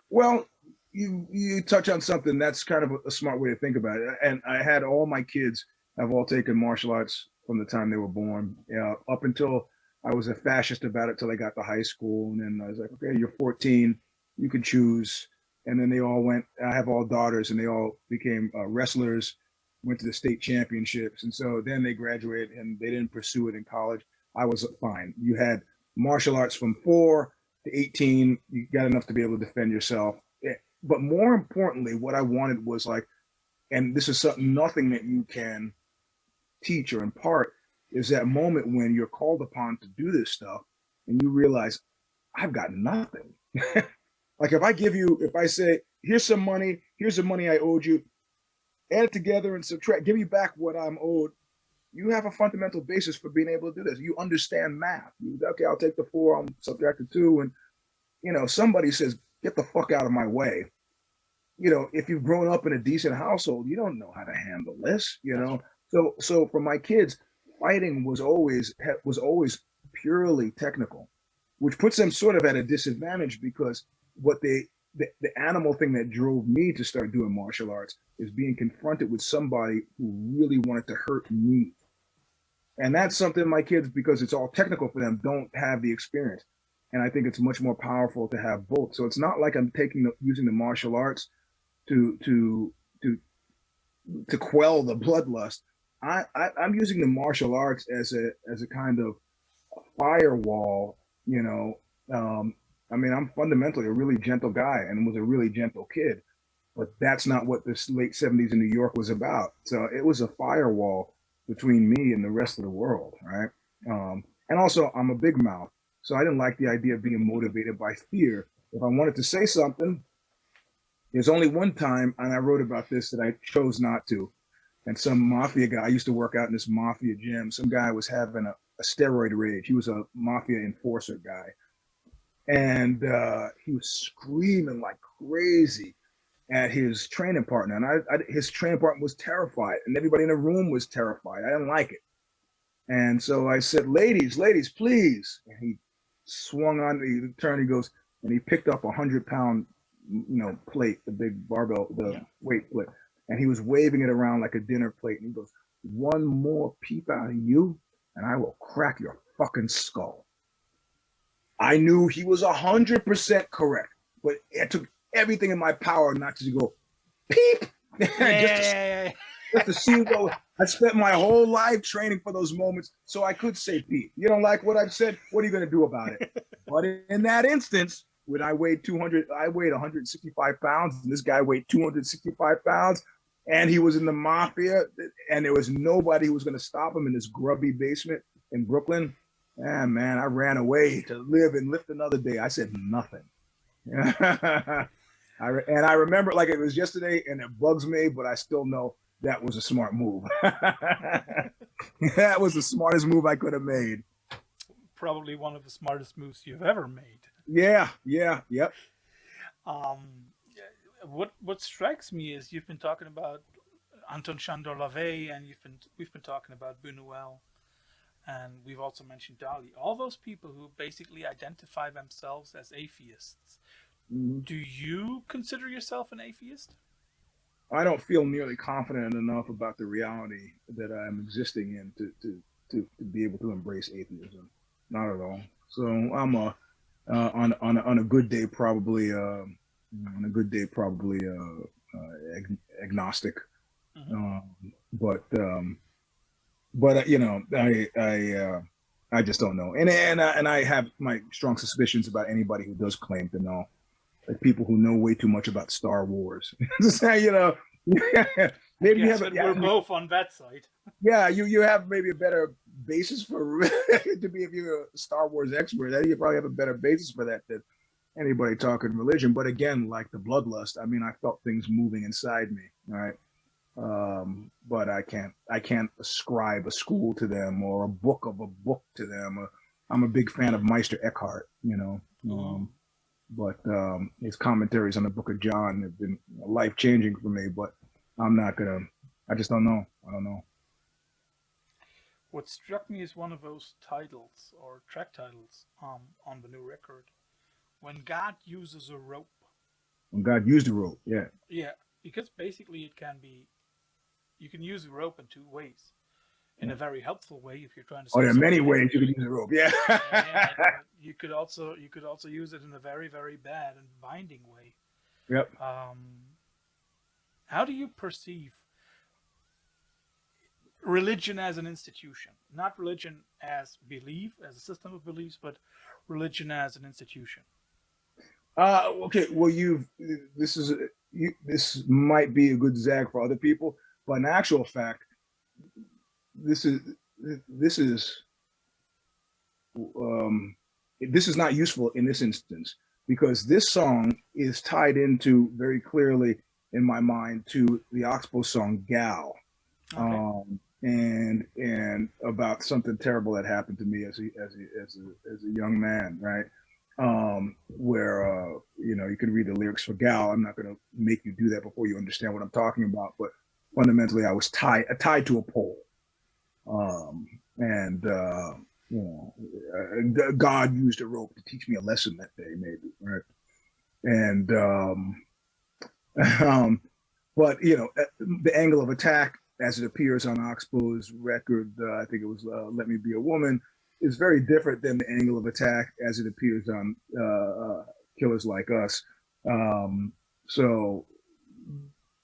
Well, you touch on something that's kind of a smart way to think about it. And I had all my kids have all taken martial arts from the time they were born, up until I was a fascist about it till I got to high school, and then I was like, okay, you're 14, you can choose. And then they all went. I have all daughters, and they all became wrestlers, went to the state championships, and so then they graduated, and they didn't pursue it in college. I was fine. You had martial arts from 4 to 18, you got enough to be able to defend yourself. But more importantly, what I wanted was like, and this is something, nothing that you can teach or impart, is that moment when you're called upon to do this stuff and you realize, I've got nothing. Like if I say, here's some money, here's the money I owed you, add it together and subtract, give me back what I'm owed. You have a fundamental basis for being able to do this. You understand math. Okay, I'll take the 4, I'll subtract the 2, and somebody says, get the fuck out of my way. If you've grown up in a decent household, you don't know how to handle this, So for my kids, fighting was always purely technical, which puts them sort of at a disadvantage, because the animal thing that drove me to start doing martial arts is being confronted with somebody who really wanted to hurt me. And that's something my kids, because it's all technical for them, don't have the experience. And I think it's much more powerful to have both. So it's not like I'm using the martial arts to quell the bloodlust. I'm using the martial arts as a kind of firewall. I'm fundamentally a really gentle guy and was a really gentle kid, but that's not what this late 70s in New York was about. So it was a firewall between me and the rest of the world, right? And also, I'm a big mouth, so I didn't like the idea of being motivated by fear. If I wanted to say something, there's only one time, and I wrote about this, that I chose not to. And some mafia guy, I used to work out in this mafia gym, some guy was having a steroid rage. He was a mafia enforcer guy. And he was screaming like crazy at his training partner. And his training partner was terrified, and everybody in the room was terrified. I didn't like it. And so I said, ladies, please. And he swung on, he turned, he goes, and he picked up 100-pound, plate, the big barbell, the weight plate. And he was waving it around like a dinner plate. And he goes, one more peep out of you, and I will crack your fucking skull. I knew he was 100% correct, but it took everything in my power not to go, peep. Just to see what I spent my whole life training for those moments so I could say peep. You don't like what I've said? What are you going to do about it? But in that instance, when I weighed 165 pounds, and this guy weighed 265 pounds, and he was in the mafia, and there was nobody who was going to stop him in this grubby basement in Brooklyn. Yeah, man, I ran away to live and lift another day. I said nothing. And I remember like it was yesterday, and it bugs me, but I still know that was a smart move. That was the smartest move I could have made. Probably one of the smartest moves you've ever made. Yeah, yep. What strikes me is you've been talking about Anton Chandor LaVey, and we've been talking about Bunuel, and we've also mentioned Dali. All those people who basically identify themselves as atheists. Mm-hmm. Do you consider yourself an atheist? I don't feel nearly confident enough about the reality that I'm existing in to be able to embrace atheism. Not at all. So I'm on a good day probably agnostic. Mm-hmm. But I just don't know, and I have my strong suspicions about anybody who does claim to know, like people who know way too much about Star Wars. Maybe we're both on that side. Yeah, you have maybe a better basis for to be, if you're a Star Wars expert, you probably have a better basis for that than anybody talking religion. But again, like the bloodlust, I mean, I felt things moving inside me. All right. But I can't ascribe a school to them or a book of a book to them. I'm a big fan of Meister Eckhart, you know. But his commentaries on the Book of John have been life changing for me. But I'm not gonna. I just don't know. I don't know. What struck me is one of those titles or track titles on the new record. When God uses a rope. When God used a rope, yeah. Yeah, because basically it can be, you can use a rope in two ways. In a very helpful way, if you're trying to Oh, save there are many somebody. ways you can use a rope. Yeah. Yeah, you could also use it in a very very bad and binding way. Yep. How do you perceive religion as an institution? Not religion as belief, as a system of beliefs, but religion as an institution. Okay. Well, this might be a good zag for other people, but in actual fact, this is this is this is not useful in this instance because this song is tied into very clearly in my mind to the Oxbow song "Gal," Okay. and about something terrible that happened to me as a young man, right? Where you know, you can read the lyrics for "Gal." I'm not going to make you do that before you understand what I'm talking about, but fundamentally, I was tied to a pole, and you know, God used a rope to teach me a lesson that day, maybe, right? And but you know, the angle of attack as it appears on Oxbow's record, I think it was "Let Me Be a Woman," is very different than the angle of attack as it appears on Killers Like Us. So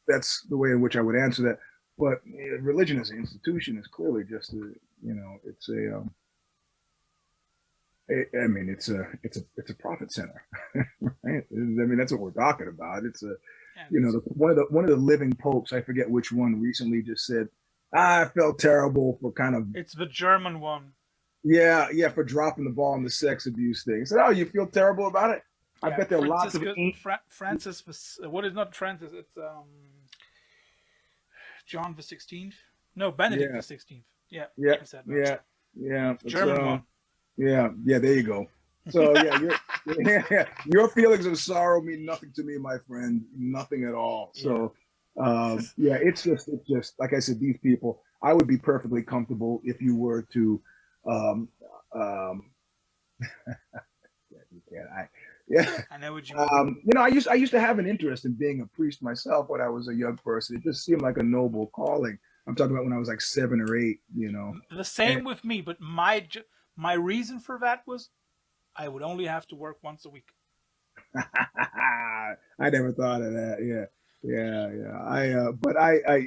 that's the way in which I would answer that. But religion as an institution is clearly just a, you know, it's a I mean, it's a profit center, right? I mean, that's what we're talking about. It's a, And you know, one of the living popes, I forget which one, recently just said, I felt terrible for kind of, it's the German one. yeah, for dropping the ball on the sex abuse thing. He said, oh, you feel terrible about it? I Yeah, bet there are lots of Francis was, what is not Francis? It's John the 16th. No, Benedict yeah, the 16th. Yeah, yeah, he said that. yeah, yeah. It's German one. yeah. There you go. So yeah, your feelings of sorrow mean nothing to me, my friend. Nothing at all. Yeah. So yeah, it's just like I said. These people, I would be perfectly comfortable if you were to. Um, um, yeah, you can't. Yeah. I know what you mean. You know, I used to have an interest in being a priest myself when I was a young person. It just seemed like a noble calling. I'm talking about when I was like 7 or 8. You know, The and same with me, but my reason for that was I would only have to work once a week. I never thought of that. Yeah. But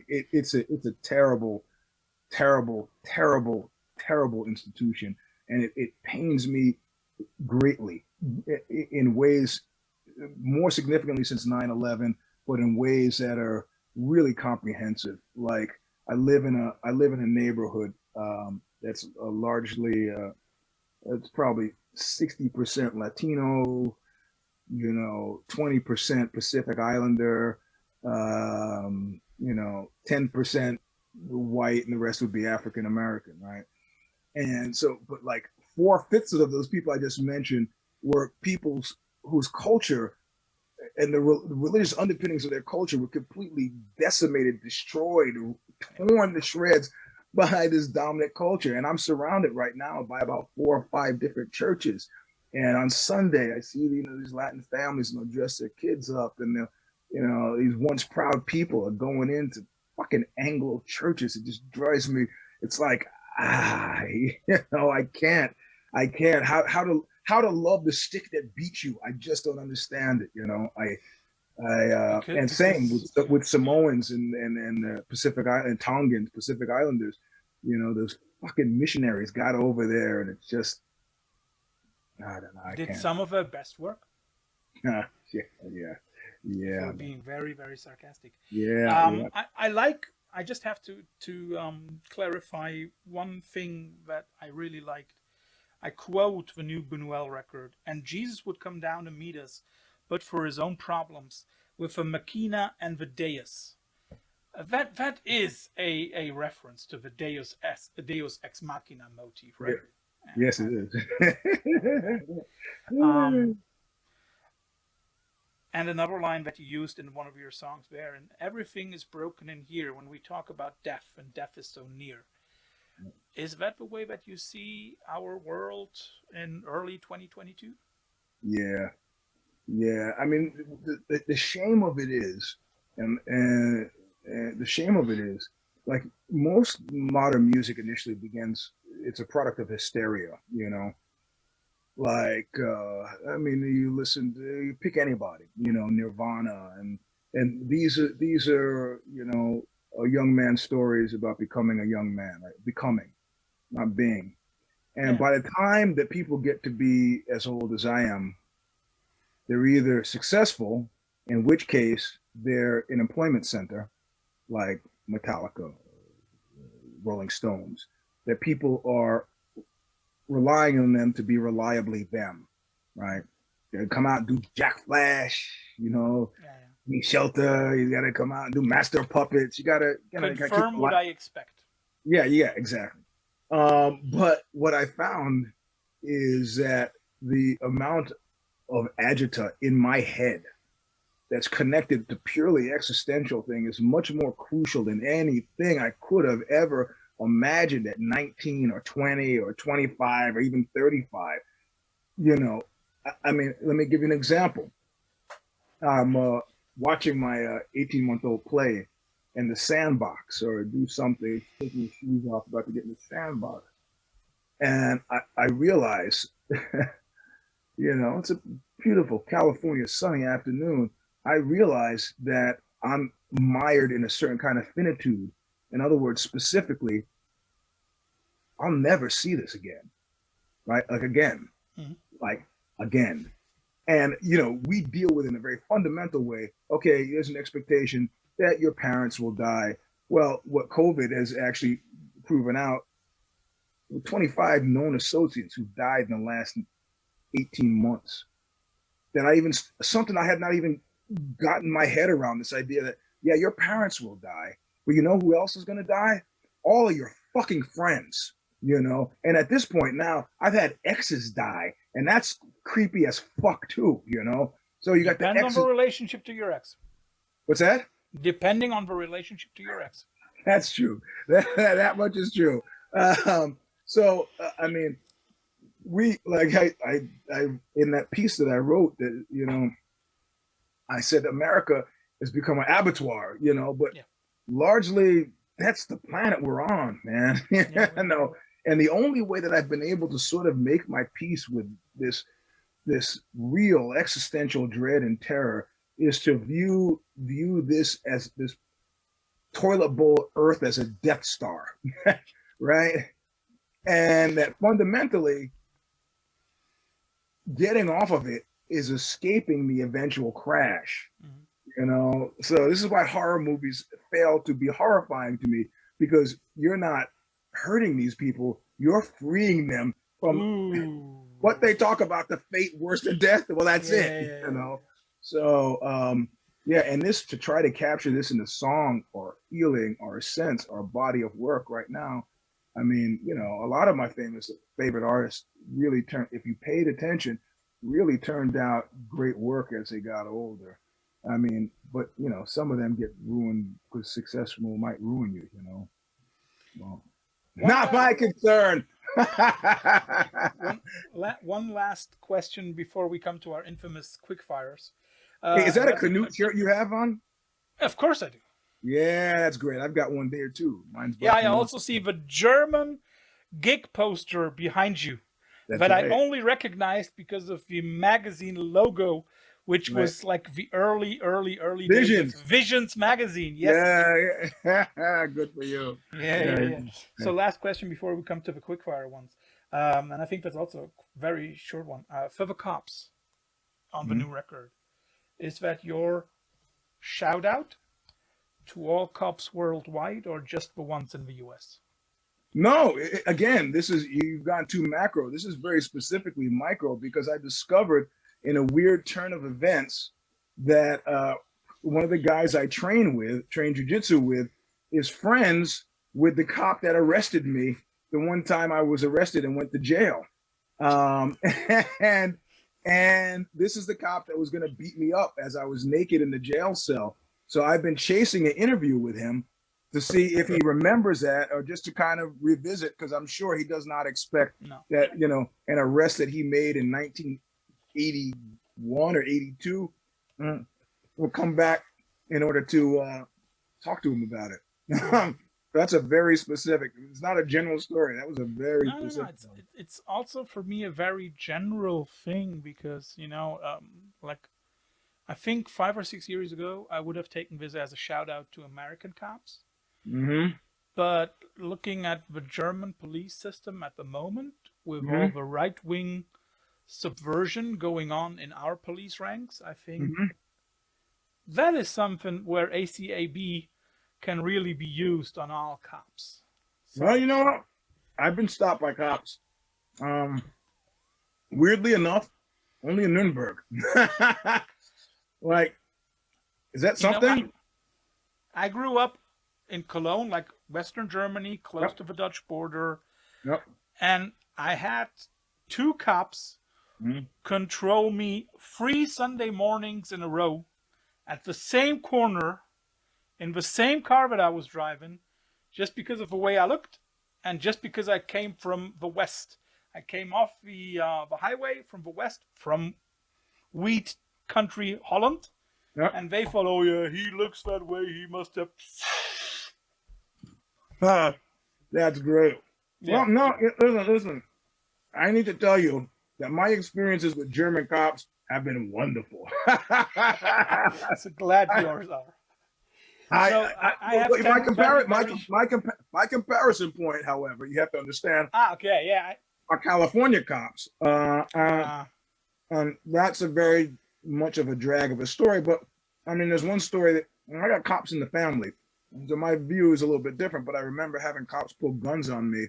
it's a terrible, terrible, terrible, terrible institution, and it pains me greatly in ways more significantly since 9/11, but in ways that are really comprehensive. Like I live in a neighborhood that's largely it's probably 60% Latino, you know, 20% Pacific Islander, you know, 10% white, and the rest would be African American, right? And so, but like 4/5 of those people I just mentioned were peoples whose culture and the religious underpinnings of their culture were completely decimated, destroyed, torn to shreds by this dominant culture. And I'm surrounded right now by about 4 or 5 different churches. And on Sunday, I see, you know, these Latin families, you know, dress their kids up, and you know, these once proud people are going into fucking Anglo churches. It just drives me. It's like, you know, I can't. How to love the stick that beats you? I just don't understand it. You know, and same with Samoans and Pacific Island Tongans, Pacific Islanders. You know, those fucking missionaries got over there, and it's just, I don't know. I Did can't. some of her best work? Yeah. If we're being very very sarcastic. Yeah. I just have to clarify one thing that I really liked. I quote the new Bunuel record, and Jesus would come down to meet us, but for his own problems, with the Machina and the Deus. That is a reference to the Deus ex machina motif, Yeah. right? Yes, it is. Um, and another line that you used in one of your songs there, and everything is broken in here when we talk about death, and death is so near. Is that the way that you see our world in early 2022? Yeah, yeah. I mean, the shame of it is, and the shame of it is, like most modern music initially begins. It's a product of hysteria, you know. Like, I mean, you pick anybody, you know, Nirvana, and these are you know a young man's stories about becoming a young man, right? Becoming, not being. And Yeah. by the time that people get to be as old as I am, they're either successful, in which case they're an employment center like Metallica, Rolling Stones, that people are relying on them to be reliably them, right? They come out and do Jack Flash, you know, Yeah, need shelter. You got to come out and do Master of Puppets. You got to confirm what I expect. Yeah, yeah, exactly. But what I found is that the amount of agita in my head that's connected to purely existential thing is much more crucial than anything I could have ever imagined at 19 or 20 or 25 or even 35. You know, I mean, let me give you an example. I'm watching my 18-month-old play in the sandbox or do something, taking his shoes off, about to get in the sandbox. And I realize, you know, it's a beautiful California sunny afternoon. I realize that I'm mired in a certain kind of finitude. In other words, specifically, I'll never see this again, right? Like again, Mhm. like again. And, you know, we deal with it in a very fundamental way. Okay, there's an expectation that your parents will die. Well, what COVID has actually proven out, 25 known associates who died in the last 18 months. That something I had not even gotten my head around, this idea that, yeah, your parents will die, but you know who else is going to die? All of your fucking friends, you know? And at this point now, I've had exes die, and that's creepy as fuck too, you know? So you got the Depends on exes. the relationship to your ex. What's that? Depending on the relationship to your ex. That's true. That much is true. I mean, we like I in that piece that I wrote that, you know, I said America has become an abattoir, you know, but Yeah. largely that's the planet we're on, man. Yeah. No, and the only way that I've been able to sort of make my peace with this real existential dread and terror is to view this as this toilet bowl Earth as a Death Star, right? And that fundamentally getting off of it is escaping the eventual crash. Mhm. You know, so this is why horror movies fail to be horrifying to me, because you're not hurting these people, you're freeing them from what they talk about, the fate worse than death. Well, that's it, you know. So yeah, and this, to try to capture this in a song or feeling or a sense or a body of work right now, I mean, you know, a lot of my favorite artists really if you paid attention, really turned out great work as they got older. I mean, but you know, some of them get ruined because successful might ruin you, you know. Well, not my concern. One last question before we come to our infamous quickfires. Hey, is that a Canute shirt you have on? Of course I do. Yeah, that's great. I've got one there too. Mine's yeah, I also see the German gig poster behind you that right. I only recognized because of the magazine logo, which was like the early Visions. days of Visions magazine. Yes. Yeah. Good for you. Yeah. So last question before we come to the quickfire ones. And I think that's also a very short one. For the cops on the new record, is that your shout out to all cops worldwide or just the ones in the US? No, again, you've gone too macro. This is very specifically micro, because I discovered in a weird turn of events that one of the guys I train jujitsu with, is friends with the cop that arrested me the one time I was arrested and went to jail. And this is the cop that was going to beat me up as I was naked in the jail cell. So I've been chasing an interview with him to see if he remembers that, or just to kind of revisit, because I'm sure he does not expect that, an arrest that he made in 1981 or 82 will come back in order to talk to him about it. That's a very specific, it's not a general story. That was a very specific. No. It's also for me a very general thing because, like, I think 5 or 6 years ago, I would have taken this as a shout out to American cops. Mm-hmm. But looking at the German police system at the moment, with all the right-wing subversion going on in our police ranks, I think that is something where ACAB can really be used on all cops. So, well, you know what? I've been stopped by cops. Weirdly enough, only in Nuremberg. Like, is that something? I grew up in Cologne, like Western Germany, close to the Dutch border. Yep. And I had 2 cops control me 3 Sunday mornings in a row at the same corner in the same car that I was driving, just because of the way I looked and just because I came from the west. I came off the highway from the west, from wheat country Holland, and they thought, oh yeah, he looks that way, he must have. That's great. Yeah. Well, no, listen. I need to tell you that my experiences with German cops have been wonderful. So glad yours are. I have my comparison point, however, you have to understand. Okay, yeah. Are California cops, and that's a very much of a drag of a story. But I mean, there's one story that I got cops in the family, so my view is a little bit different. But I remember having cops pull guns on me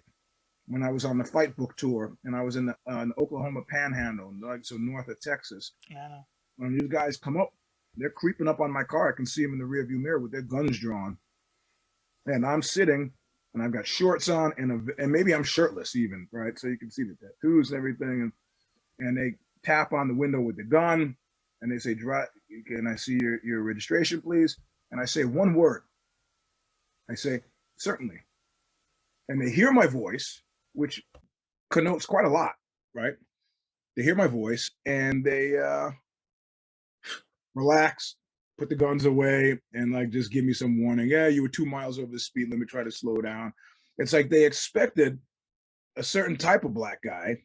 when I was on the Fight Book tour, and I was in the Oklahoma Panhandle, like so north of Texas. Yeah. And these guys come up. They're creeping up on my car. I can see them in the rearview mirror with their guns drawn. And I'm sitting, and I've got shorts on, and maybe I'm shirtless even, right? So you can see the tattoos and everything. And they tap on the window with the gun, and they say, "Can I see your registration, please?" And I say one word. I say, "Certainly." And they hear my voice, which connotes quite a lot, right? They hear my voice, and they relax, put the guns away, and like just give me some warning. Yeah, you were 2 miles over the speed limit, try to slow down. It's like they expected a certain type of black guy,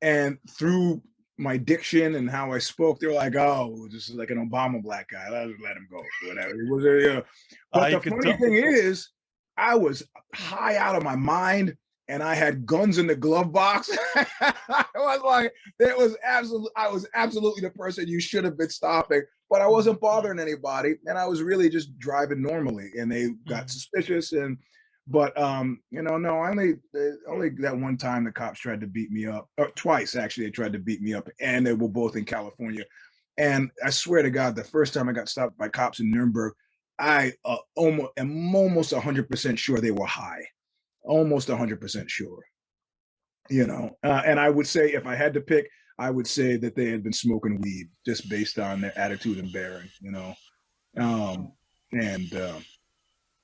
and through my diction and how I spoke, they're like, "Oh, this is like an Obama black guy. Let him go, whatever." It was but the funny thing is, I was high out of my mind, and I had guns in the glove box. I was like, I was absolutely the person you should have been stopping, but I wasn't bothering anybody, and I was really just driving normally. And they got suspicious, but no, only that one time the cops tried to beat me up, or twice actually. They tried to beat me up, and they were both in California. And I swear to God, the first time I got stopped by cops in Nuremberg, I am almost 100% sure they were high. Almost 100% sure, and I would say, if I had to pick, I would say that they had been smoking weed, just based on their attitude and bearing,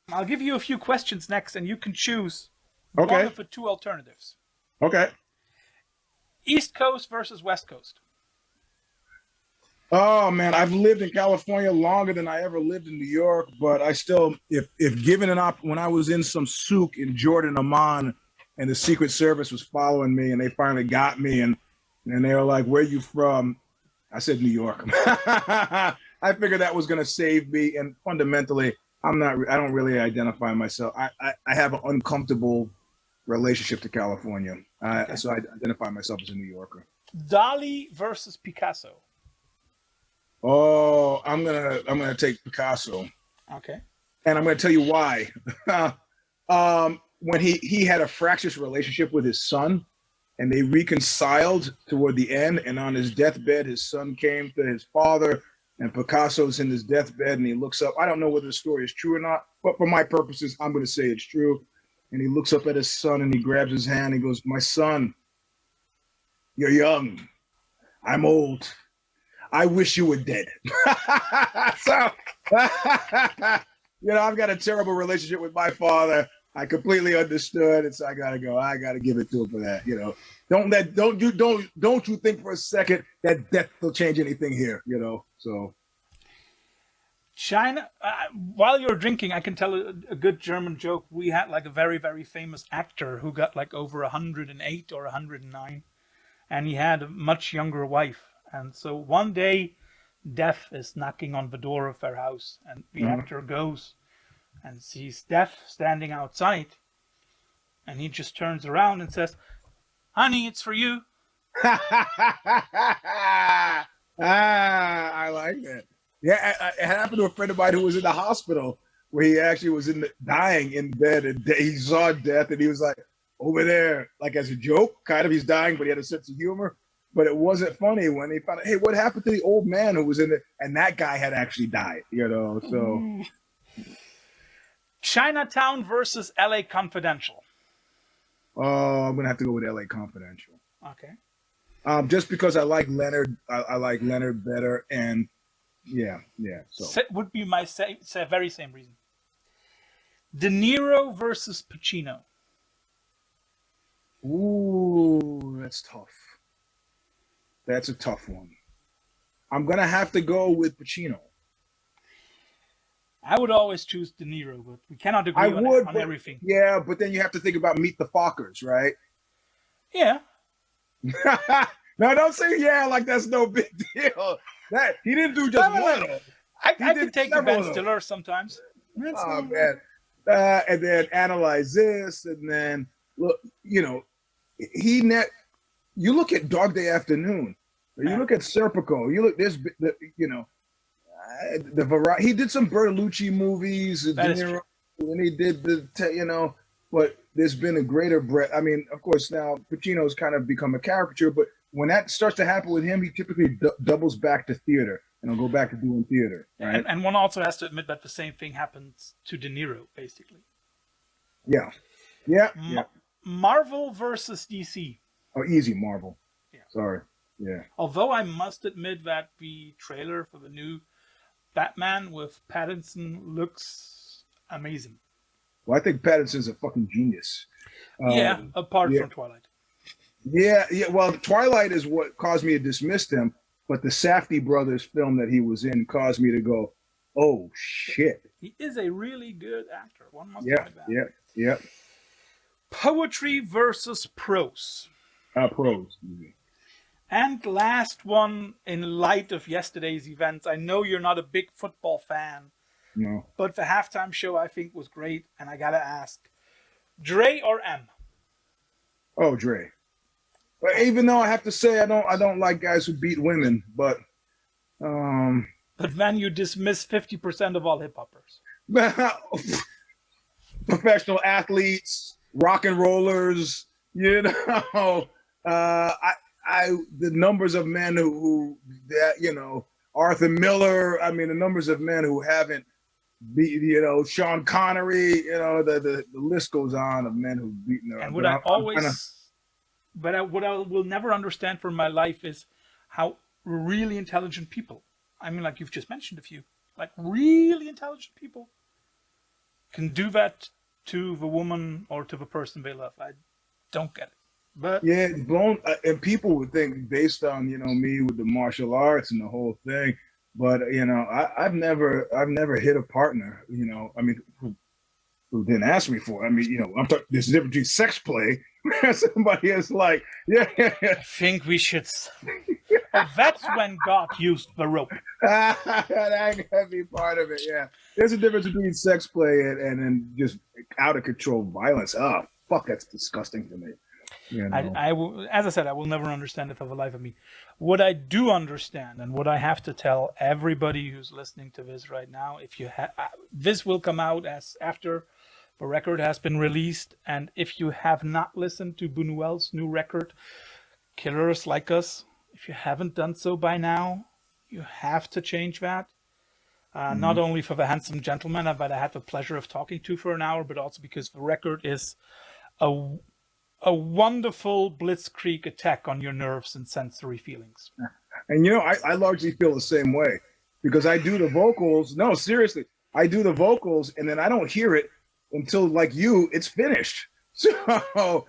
I'll give you a few questions next, and you can choose one of the 2 alternatives. Okay. East Coast versus West Coast. Oh man, I've lived in California longer than I ever lived in New York, but I still, if given when I was in some souk in Jordan, Amman, and the Secret Service was following me, and they finally got me, and they were like, "Where are you from?" I said, "New York." I figured that was going to save me, and fundamentally, I don't really identify myself. I have an uncomfortable relationship to California, so I identify myself as a New Yorker. Dali versus Picasso. Oh, I'm gonna take Picasso. Okay. And I'm gonna tell you why. When he had a fractious relationship with his son, and they reconciled toward the end, and on his deathbed, his son came to his father and Picasso's in his deathbed, and he looks up. I don't know whether the story is true or not, but for my purposes, I'm going to say it's true. And he looks up at his son, and he grabs his hand. And he goes, "My son, you're young. I'm old. I wish you were dead." So, I've got a terrible relationship with my father. I completely understood. It's I gotta go. I gotta give it to him for that. Don't you think for a second that death will change anything here? So. China. While you're drinking, I can tell a good German joke. We had like a very, very famous actor who got like over 108 or 109, and he had a much younger wife. And so one day, Death is knocking on the door of their house, and the actor goes and sees Death standing outside, and he just turns around and says, "Honey, it's for you." I like that. Yeah, it happened to a friend of mine who was in the hospital where he actually was dying in bed, and he saw Death, and he was like, over there, like as a joke, kind of, he's dying, but he had a sense of humor. But it wasn't funny when they found out, hey, what happened to the old man who was in there? And that guy had actually died, so. Chinatown versus LA Confidential. Oh, I'm going to have to go with LA Confidential. Okay. Just because I like Leonard. I like Leonard better. And yeah. So would be my very same reason. De Niro versus Pacino. Ooh, that's tough. That's a tough one. I'm going to have to go with Pacino. I would always choose De Niro, but we cannot agree on everything. Yeah, but then you have to think about Meet the Fockers, right? Yeah. No, don't say yeah like that's no big deal. That he didn't do just one. I can take Ben Stiller sometimes. Man. And then Analyze This, and then look, you look at Dog Day Afternoon, or you look at Serpico, you look this, the variety. He did some Bertolucci movies, and he did but there's been a greater breadth. I mean, of course, now Pacino's kind of become a caricature, but when that starts to happen with him, he typically doubles back to theater, and he'll go back to doing theater. Right? And one also has to admit that the same thing happens to De Niro, basically. Yeah. Marvel versus DC. Oh, easy, Marvel. Yeah. Sorry. Yeah. Although I must admit that the trailer for the new Batman with Pattinson looks amazing. Well, I think Pattinson's a fucking genius. Apart from Twilight. Yeah. Well, Twilight is what caused me to dismiss him, but the Safdie brothers film that he was in caused me to go, oh, shit. He is a really good actor. One must admit that. Yeah. Poetry versus prose. Prose. And last one, in light of yesterday's events, I know you're not a big football fan. No. But the halftime show I think was great, and I gotta ask, Dre or M? Oh, Dre. But even though I have to say I don't like guys who beat women, but But then you dismiss 50% of all hip hoppers. Professional athletes, rock and rollers, the numbers of men who Arthur Miller, I mean the numbers of men who haven't Sean Connery, the list goes on of men who've beaten her. And what I will never understand for my life is how really intelligent people, I mean, like you've just mentioned a few, like really intelligent people can do that to the woman or to the person they love. I don't get it. But yeah, it's blown, and people would think based on me with the martial arts and the whole thing. But I've never hit a partner, I mean, who didn't ask me for it. I mean, I'm talking. There's a difference between sex play. Somebody is like, I think we should. That's when God used the rope. That could be part of it. Yeah, there's a difference between sex play and then just out of control violence. Oh, fuck, that's disgusting to me. I will, as I said, I will never understand it for the life of me. What I do understand, and what I have to tell everybody who's listening to this right now, if you this will come out as after the record has been released, and if you have not listened to Bunuel's new record, Killers Like Us, if you haven't done so by now, you have to change that. Not only for the handsome gentleman that I had the pleasure of talking to for an hour, but also because the record is a wonderful blitzkrieg attack on your nerves and sensory feelings. And I largely feel the same way, because I do the vocals. No, seriously, I do the vocals, and then I don't hear it until, like you, it's finished. So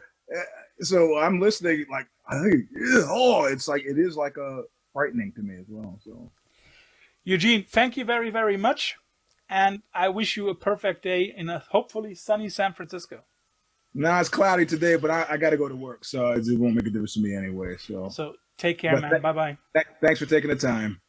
I'm listening like, it's like, it is like frightening to me as well. So, Eugene, thank you very, very much, and I wish you a perfect day in a hopefully sunny San Francisco. No, it's cloudy today, but I got to go to work, so it won't make a difference to me anyway. So take care, man. Bye-bye. Thanks for taking the time.